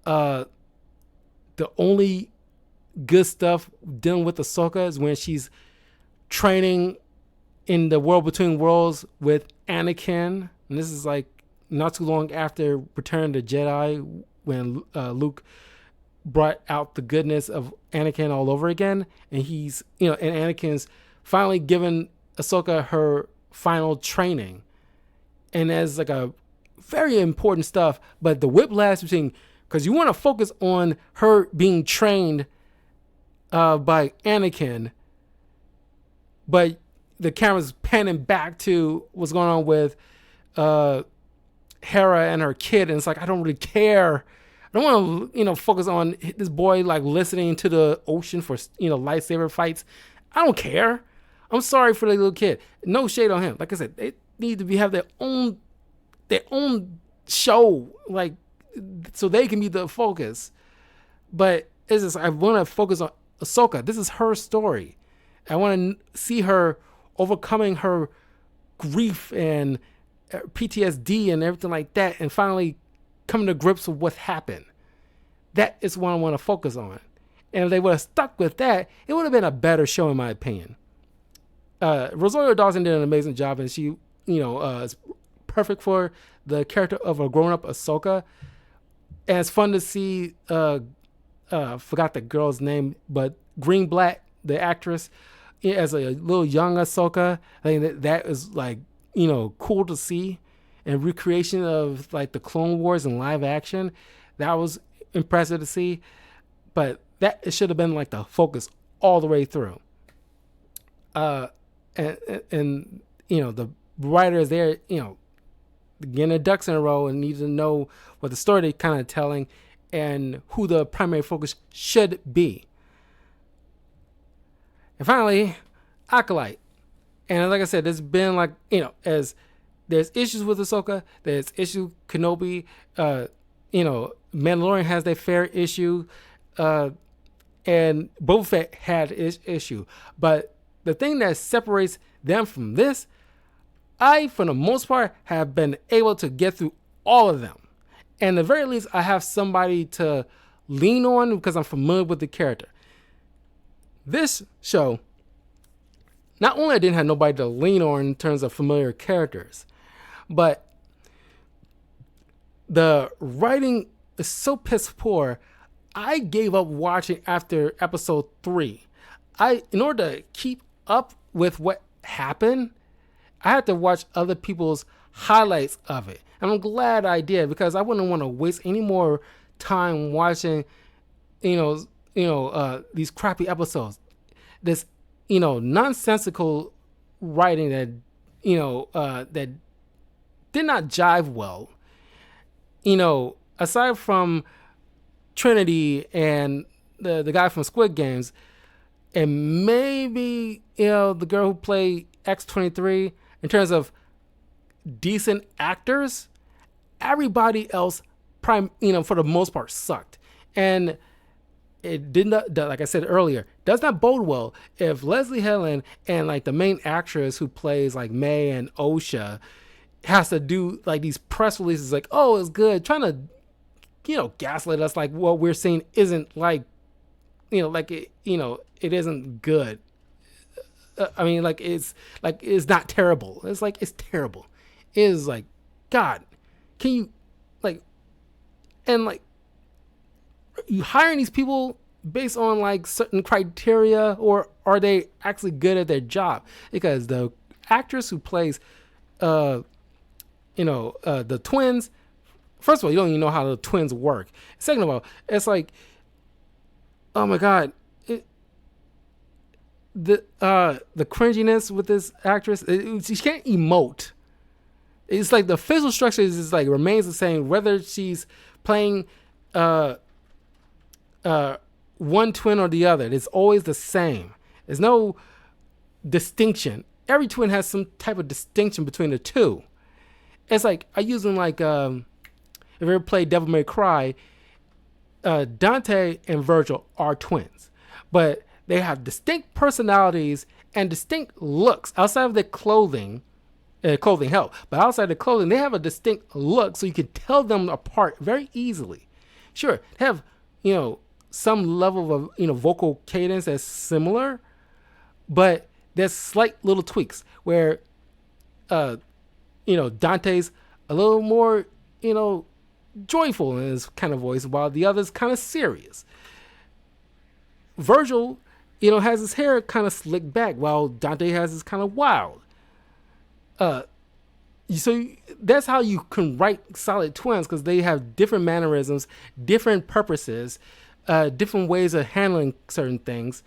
the only good stuff dealing with Ahsoka is when she's training in the World Between Worlds with Anakin, and this is not too long after Return of the Jedi, when Luke brought out the goodness of Anakin all over again, and he's and Anakin's finally given Ahsoka her final training, and as a very important stuff. But the whiplash between, because you want to focus on her being trained by Anakin, but the camera's panning back to what's going on with Hera and her kid, and it's I don't really care. I don't want to focus on this boy listening to the ocean for lightsaber fights. I don't care. I'm sorry for the little kid. No shade on him. Like I said, they need to have their own show, so they can be the focus. But it's just, I want to focus on Ahsoka. This is her story. I want to see her overcoming her grief and PTSD and everything like that, and finally coming to grips with what happened. That is what I want to focus on. And if they would have stuck with that, it would have been a better show, in my opinion. Rosario Dawson did an amazing job, and she, is perfect for the character of a grown-up Ahsoka. And it's fun to see. Forgot the girl's name, but Green Black, the actress, as a little young Ahsoka. I think that is like cool to see, and recreation of like the Clone Wars in live action. That was impressive to see, but that it should have been like the focus all the way through. Uh, and the writers there, getting their ducks in a row and need to know what the story they're kind of telling and who the primary focus should be. And finally, Acolyte. And like I said, there's been like, as there's issues with Ahsoka, there's issue Kenobi, Mandalorian has their fair issue, and Boba Fett had his issue. But the thing that separates them from this, I, for the most part, have been able to get through all of them. And at the very least, I have somebody to lean on because I'm familiar with the character. This show, not only I didn't have nobody to lean on in terms of familiar characters, but the writing is so piss poor, I gave up watching after episode 3. In order to keep up with what happened, I had to watch other people's highlights of it. And I'm glad I did, because I wouldn't want to waste any more time watching, these crappy episodes. This, nonsensical writing that, that did not jive well. Aside from Trinity and the guy from Squid Games, and maybe, the girl who played X-23, in terms of decent actors, everybody else, for the most part, sucked. And it did not, like I said earlier, does not bode well if Leslie Helen and like the main actress who plays like May and Osha has to do like these press releases like, oh, it's good, trying to, gaslight us like what we're seeing isn't like, it isn't good. It's not terrible. It's terrible. It is like, God, can you you hiring these people based on like certain criteria, or are they actually good at their job? Because the actress who plays, the twins, first of all, you don't even know how the twins work. Second of all, it's like, oh my God, the cringiness with this actress, she can't emote. It's like the facial structure is like remains the same whether she's playing one twin or the other. It's always the same. There's no distinction. Every twin has some type of distinction between the two. It's like I use them like if you ever played Devil May Cry, Dante and Virgil are twins, but they have distinct personalities and distinct looks outside of their clothing. Clothing help, but outside the clothing, they have a distinct look, so you can tell them apart very easily. Sure, they have some level of vocal cadence that's similar, but there's slight little tweaks where Dante's a little more joyful in his kind of voice, while the other's kind of serious. Virgil has his hair kind of slicked back, while Dante has his kind of wild. So that's how you can write solid twins, because they have different mannerisms, different purposes, different ways of handling certain things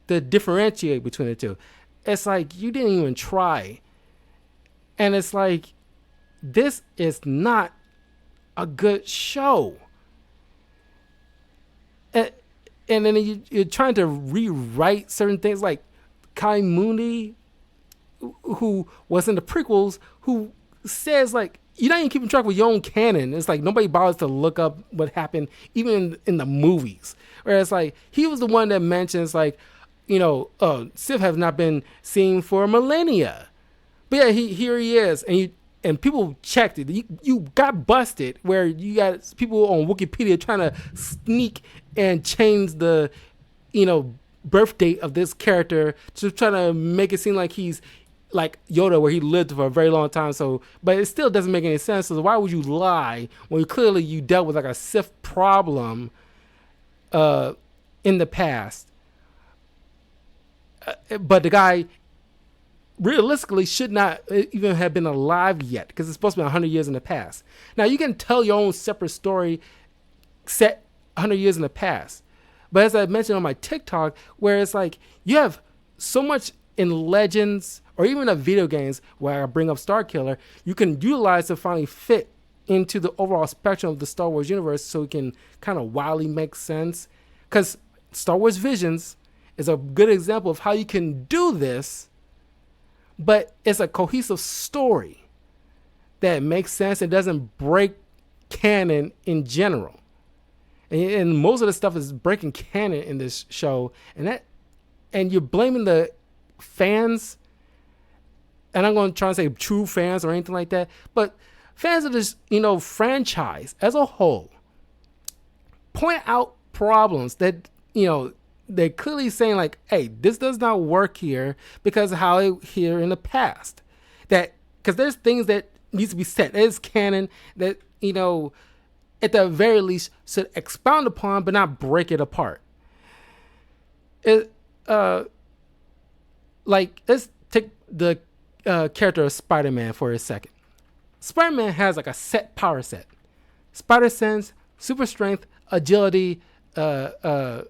to differentiate between the two. It's like you didn't even try. And it's like, this is not a good show. And then you're trying to rewrite certain things, like Kai Mooney, who was in the prequels, who says like, you're not even keeping track with your own canon. It's like nobody bothers to look up what happened even in the movies. Whereas like he was the one that mentions like, Sith has not been seen for millennia. But yeah, here he is, and people checked it. You got busted where you got people on Wikipedia trying to sneak and change the birth date of this character to try to make it seem like he's like Yoda, where he lived for a very long time. So, but it still doesn't make any sense. So why would you lie when clearly you dealt with like a Sith problem in the past? But the guy realistically should not even have been alive yet, because it's supposed to be 100 years in the past. Now you can tell your own separate story set 100 years in the past, but as I mentioned on my TikTok, where it's like you have so much in Legends or even in video games, where I bring up Starkiller, you can utilize to finally fit into the overall spectrum of the Star Wars universe, so it can kind of wildly make sense. Because Star Wars Visions is a good example of how you can do this, but it's a cohesive story that makes sense and doesn't break canon in general. And most of the stuff is breaking canon in this show, and you're blaming the fans. And I'm going to try and say true fans or anything like that, but fans of this, franchise as a whole point out problems that, they're clearly saying like, hey, this does not work here because of how it here in the past. That because there's things that needs to be set. There's canon that, at the very least should expound upon, but not break it apart. Let's take the character of Spider-Man for a second. Spider-Man has like a set power set: spider sense, super strength, agility, and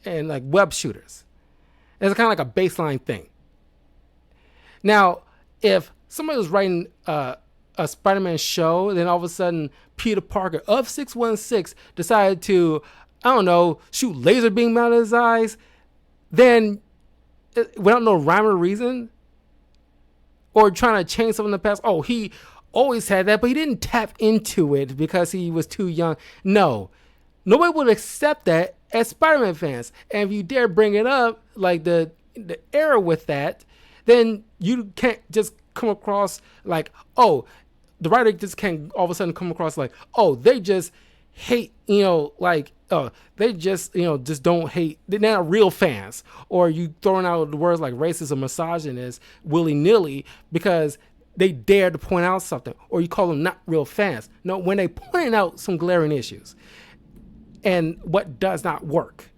like web shooters. It's kind of like a baseline thing. Now, if somebody was writing a Spider-Man show, then all of a sudden Peter Parker of 616 decided to, I don't know, shoot laser beam out of his eyes, then without no rhyme or reason, or trying to change something in the past, oh, he always had that, but he didn't tap into it because he was too young. No, nobody would accept that as Spider-Man fans. And if you dare bring it up, like the error with that, then you can't just come across like, oh, the writer just can't all of a sudden come across like, oh, they just hate, they just, just don't hate. They're not real fans. Or you throwing out the words like racist or misogynist willy-nilly because they dare to point out something. Or you call them not real fans. No, when they point out some glaring issues and what does not work,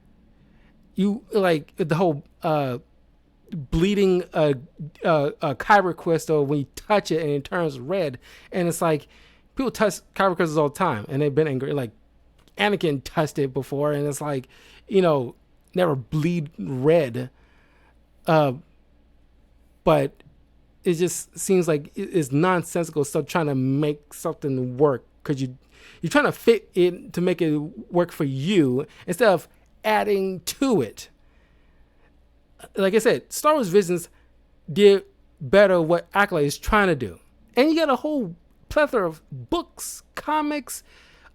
you like the whole bleeding kyber crystal when you touch it and it turns red, and it's like people touch kyber crystals all the time and they've been angry. Like Anakin touched it before and it's like, never bleed red, but it just seems like it's nonsensical stuff trying to make something work because you're trying to fit it to make it work for you instead of adding to it. Like I said, Star Wars Visions did better what Acolyte is trying to do. And you got a whole plethora of books, comics,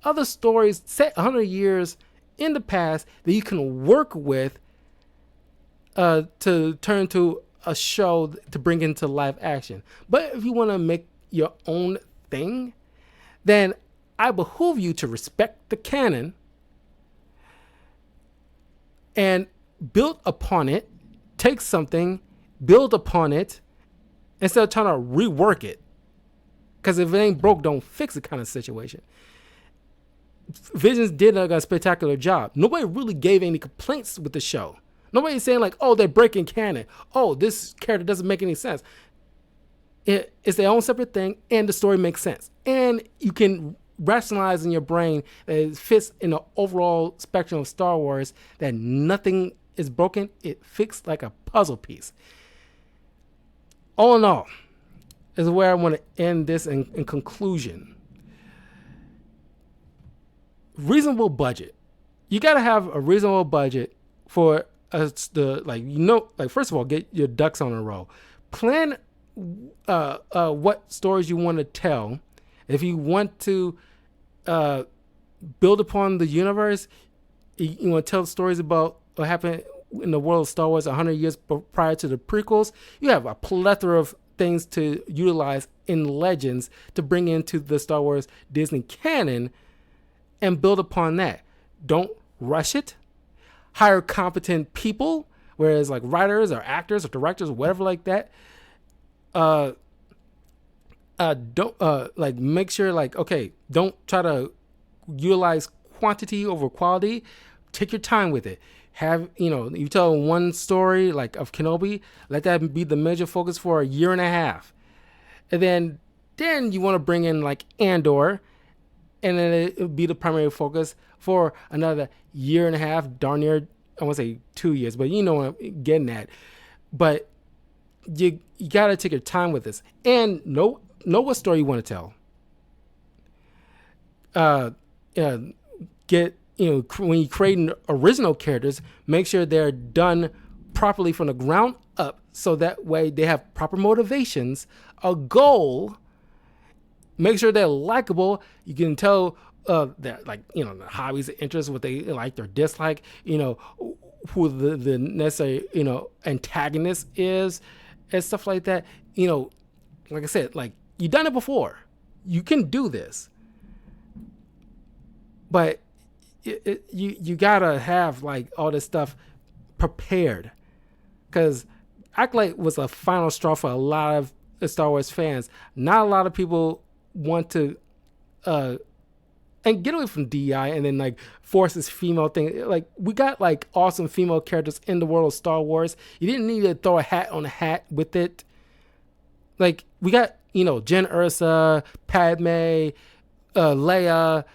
other stories set 100 years in the past that you can work with to turn to a show to bring into live action. But if you want to make your own thing, then I behoove you to respect the canon and build upon it. Take something, build upon it, instead of trying to rework it. Because if it ain't broke, don't fix it kind of situation. Visions did a spectacular job. Nobody really gave any complaints with the show. Nobody's saying like, oh, they're breaking canon. Oh, this character doesn't make any sense. It's their own separate thing, and the story makes sense. And you can rationalize in your brain that it fits in the overall spectrum of Star Wars, that nothing is broken. It fits like a puzzle piece. All in all, is where I want to end this in conclusion. Reasonable budget. You got to have a reasonable budget for us to, first of all, get your ducks on a roll. Plan what stories you want to tell. If you want to build upon the universe, you want to tell stories about what happened in the world of Star Wars 100 years prior to the prequels. You have a plethora of things to utilize in Legends to bring into the Star Wars Disney canon and build upon that. Don't rush it. Hire competent people Whereas like writers or actors or directors or whatever like that, don't like make sure like, okay, don't try to utilize quantity over quality. Take your time with it. Have, you tell one story like of Kenobi, let that be the major focus for a year and a half. And then you want to bring in like Andor, and then it would be the primary focus for another year and a half, darn near, I won't say 2 years, but you know what I'm getting at. But you got to take your time with this and know what story you want to tell. Get, when you create original characters, make sure they're done properly from the ground up, so that way they have proper motivations, a goal. Make sure they're likable. You can tell that, like, the hobbies, interests, what they like or dislike, who the necessary, antagonist is, and stuff like that. Like I said, like, you've done it before. You can do this. But you gotta have like all this stuff prepared, because Acolyte was a final straw for a lot of Star Wars fans. Not a lot of people want to and get away from DEI and then like force this female thing. Like, we got like awesome female characters in the world of Star Wars. You didn't need to throw a hat on a hat with it. Like, we got, Jen Ersa, Padme, Leia.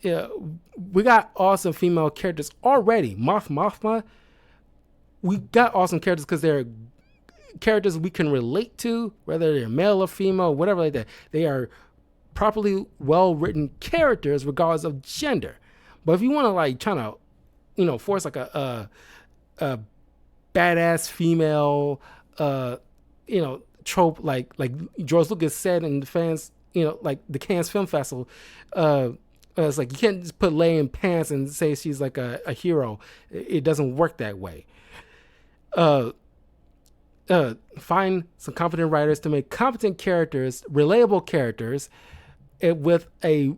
We got awesome female characters already. Mothma. We got awesome characters because they're characters we can relate to, whether they're male or female, whatever like that. They are properly well-written characters regardless of gender. But if you want to like try to, force like a badass female, trope like George Lucas said in the fans, like the Cannes Film Festival, it's like you can't just put Leia in pants and say she's like a hero. It doesn't work that way. Find some competent writers to make competent characters, relatable characters, with a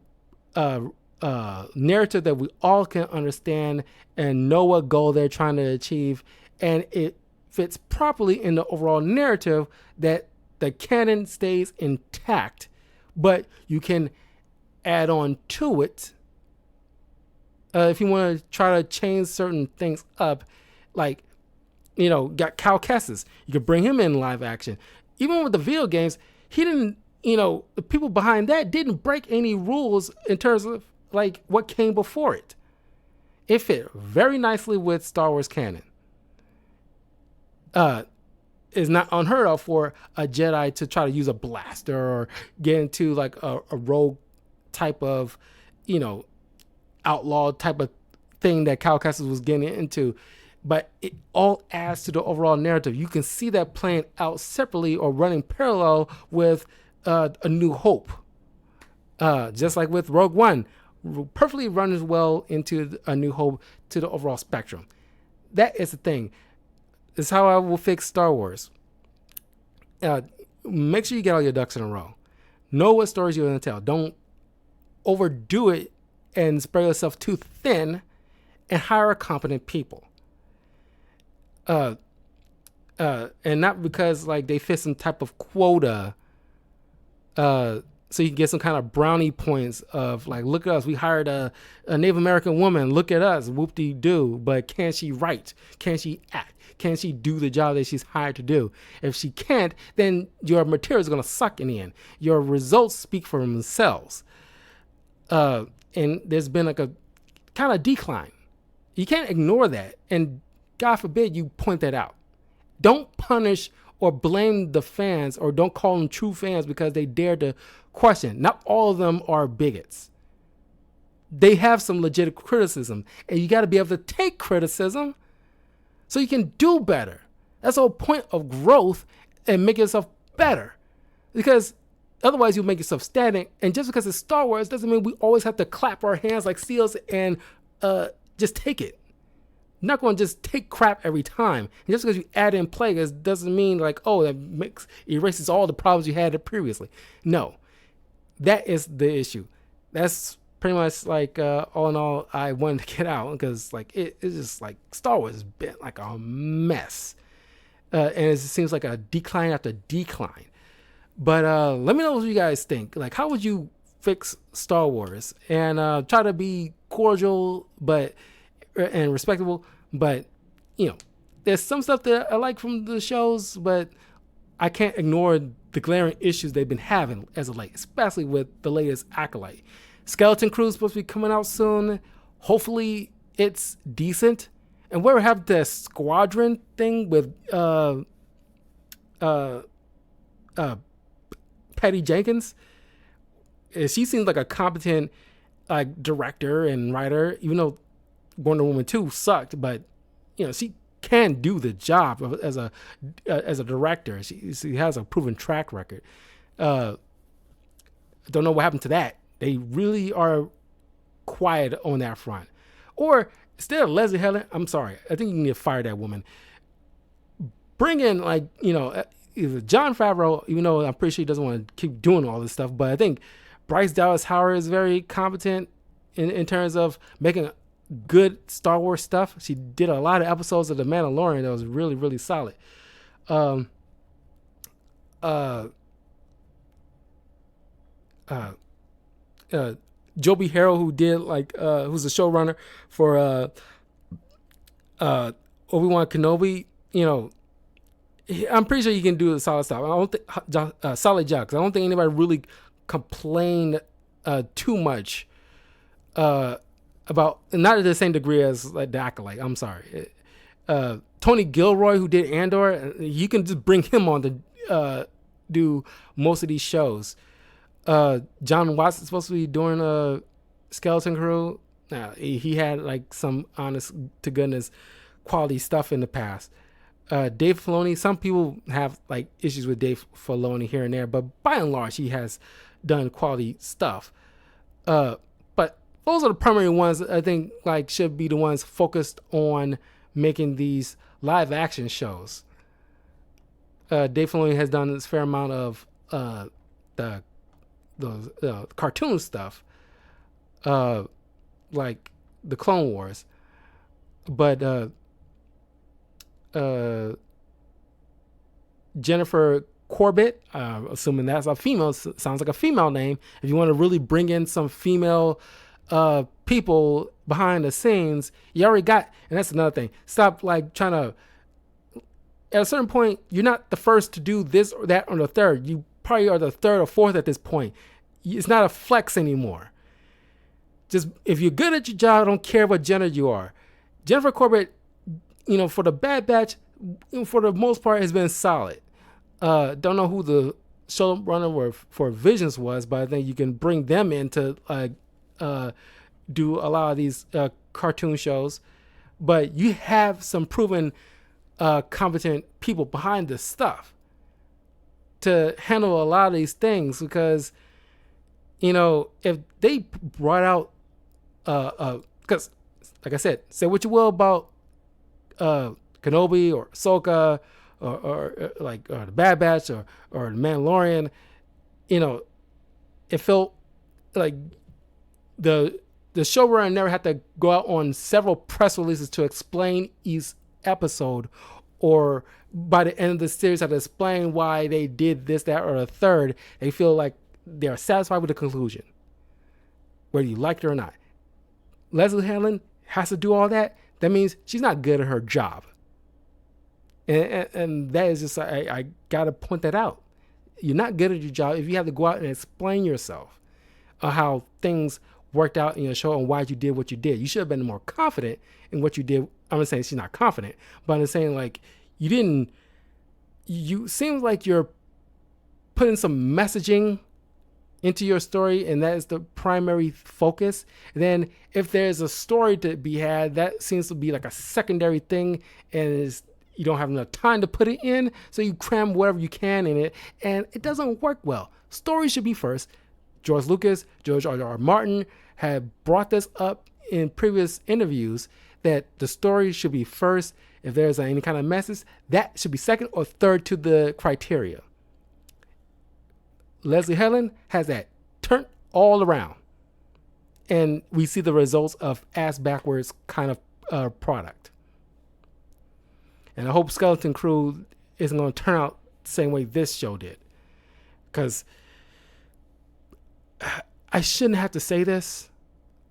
narrative that we all can understand and know what goal they're trying to achieve, and it fits properly in the overall narrative, that the canon stays intact, but you can add on to it if you want to try to change certain things up. Like, got Cal Kestis. You could bring him in live action. Even with the video games, he didn't, the people behind that didn't break any rules in terms of like what came before it. It fit very nicely with Star Wars canon. It's not unheard of for a Jedi to try to use a blaster or get into like a rogue type of, outlaw type of thing that Cal Kestis was getting into. But it all adds to the overall narrative. You can see that playing out separately or running parallel with A New Hope. Just like with Rogue One, perfectly runs well into A New Hope to the overall spectrum. That is the thing. It's how I will fix Star Wars. Make sure you get all your ducks in a row. Know what stories you're going to tell. Don't overdo it and spread yourself too thin, and hire competent people. And not because like they fit some type of quota, so you can get some kind of brownie points of like, look at us, we hired a Native American woman, look at us, whoop-de-doo. But can she write? Can she act? Can she do the job that she's hired to do? If she can't, then your material is going to suck in the end. Your results speak for themselves. And there's been like a kind of decline. You can't ignore that. And God forbid you point that out. Don't punish or blame the fans, or don't call them true fans because they dare to question. Not all of them are bigots. They have some legit criticism, and you got to be able to take criticism so you can do better. That's the whole point of growth, and make yourself better. Because otherwise you'll make yourself stagnant. And just because it's Star Wars doesn't mean we always have to clap our hands like seals and just take it. Not going to just take crap every time. And just because you add in Plagueis doesn't mean like, oh, that erases all the problems you had previously. No, that is the issue. That's pretty much like all in all, I wanted to get out because like it's just like Star Wars has been like a mess, and it seems like a decline after decline. But let me know what you guys think. Like, how would you fix Star Wars? And try to be cordial, but and respectable. But there's some stuff that I like from the shows, but I can't ignore the glaring issues they've been having as of late, especially with the latest Acolyte. Skeleton Crew is supposed to be coming out soon. Hopefully, it's decent. And we have the Squadron thing with Patty Jenkins. She seems like a competent director and writer, even though Wonder Woman 2 sucked, but she can do the job as a director. She has a proven track record. I don't know what happened to that. They really are quiet on that front. Or instead of Leslie Helen, I'm sorry, I think you need to fire that woman. Bring in either Jon Favreau, even though I'm pretty sure he doesn't want to keep doing all this stuff, but I think Bryce Dallas Howard is very competent in terms of making good Star Wars stuff. She did a lot of episodes of The Mandalorian that was really, really solid. Joby Harrow, who did who's the showrunner for Obi-Wan Kenobi, I'm pretty sure you can do the solid stuff. I don't think solid job, because I don't think anybody really complained too much about, not to the same degree as like the Acolyte. I'm sorry. Tony Gilroy, who did Andor, you can just bring him on to do most of these shows. John Watts is supposed to be doing a Skeleton Crew. Now, he had like some honest to goodness quality stuff in the past. Dave Filoni, some people have like issues with Dave Filoni here and there, but by and large, he has done quality stuff. But those are the primary ones I think like should be the ones focused on making these live action shows. Dave Filoni has done this fair amount of the cartoon stuff, like the Clone Wars, but Jennifer Corbett, assuming that's a female, sounds like a female name. If you want to really bring in some female people behind the scenes, you already got, and that's another thing. Stop like trying to, at a certain point, you're not the first to do this or that or the third. You probably are the third or fourth at this point. It's not a flex anymore. Just if you're good at your job, I don't care what gender you are. Jennifer Corbett, for the Bad Batch, for the most part, has been solid. Don't know who the showrunner for Visions was, but I think you can bring them in to do a lot of these cartoon shows. But you have some proven competent people behind this stuff to handle a lot of these things, because if they brought out because like I said, say what you will about Kenobi or Ahsoka or the Bad Batch or the Mandalorian, it felt like the showrunner never had to go out on several press releases to explain each episode, or by the end of the series had to explain why they did this, that, or the third. They feel like they're satisfied with the conclusion, whether you like it or not. Leslie Hanlon has to do all that. That means she's not good at her job. And that is just, I got to point that out. You're not good at your job if you have to go out and explain yourself on how things worked out in your show and why you did what you did. You should have been more confident in what you did. I'm not saying she's not confident, but I'm saying like you seems like you're putting some messaging into your story, and that is the primary focus. And then if there's a story to be had, that seems to be like a secondary thing, and you don't have enough time to put it in, so you cram whatever you can in it, and it doesn't work well. Story should be first. George Lucas, George R.R. Martin had brought this up in previous interviews, that the story should be first. If there's any kind of message, that should be second or third to the criteria. Leslie Helen has that turned all around. and we see the results of ass backwards kind of product. And I hope Skeleton Crew isn't going to turn out the same way this show did. Because I shouldn't have to say this,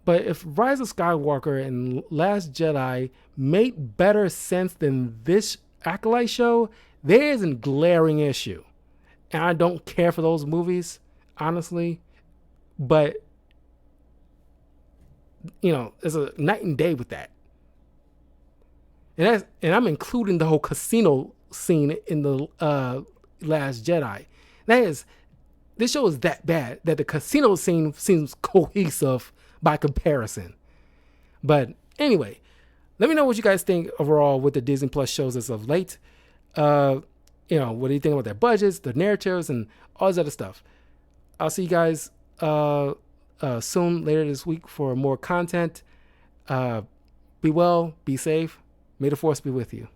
but if Rise of Skywalker and Last Jedi made better sense than this Acolyte show, there is a glaring issue. And I don't care for those movies, honestly. But, you know, there's a night and day with that. And I'm including the whole casino scene in the Last Jedi. This show is that bad that the casino scene seems cohesive by comparison. But anyway, let me know what you guys think overall with the Disney Plus shows as of late. What do you think about their budgets, their narratives, and all this other stuff? I'll see you guys soon, later this week, for more content. Be well, be safe. May the Force be with you.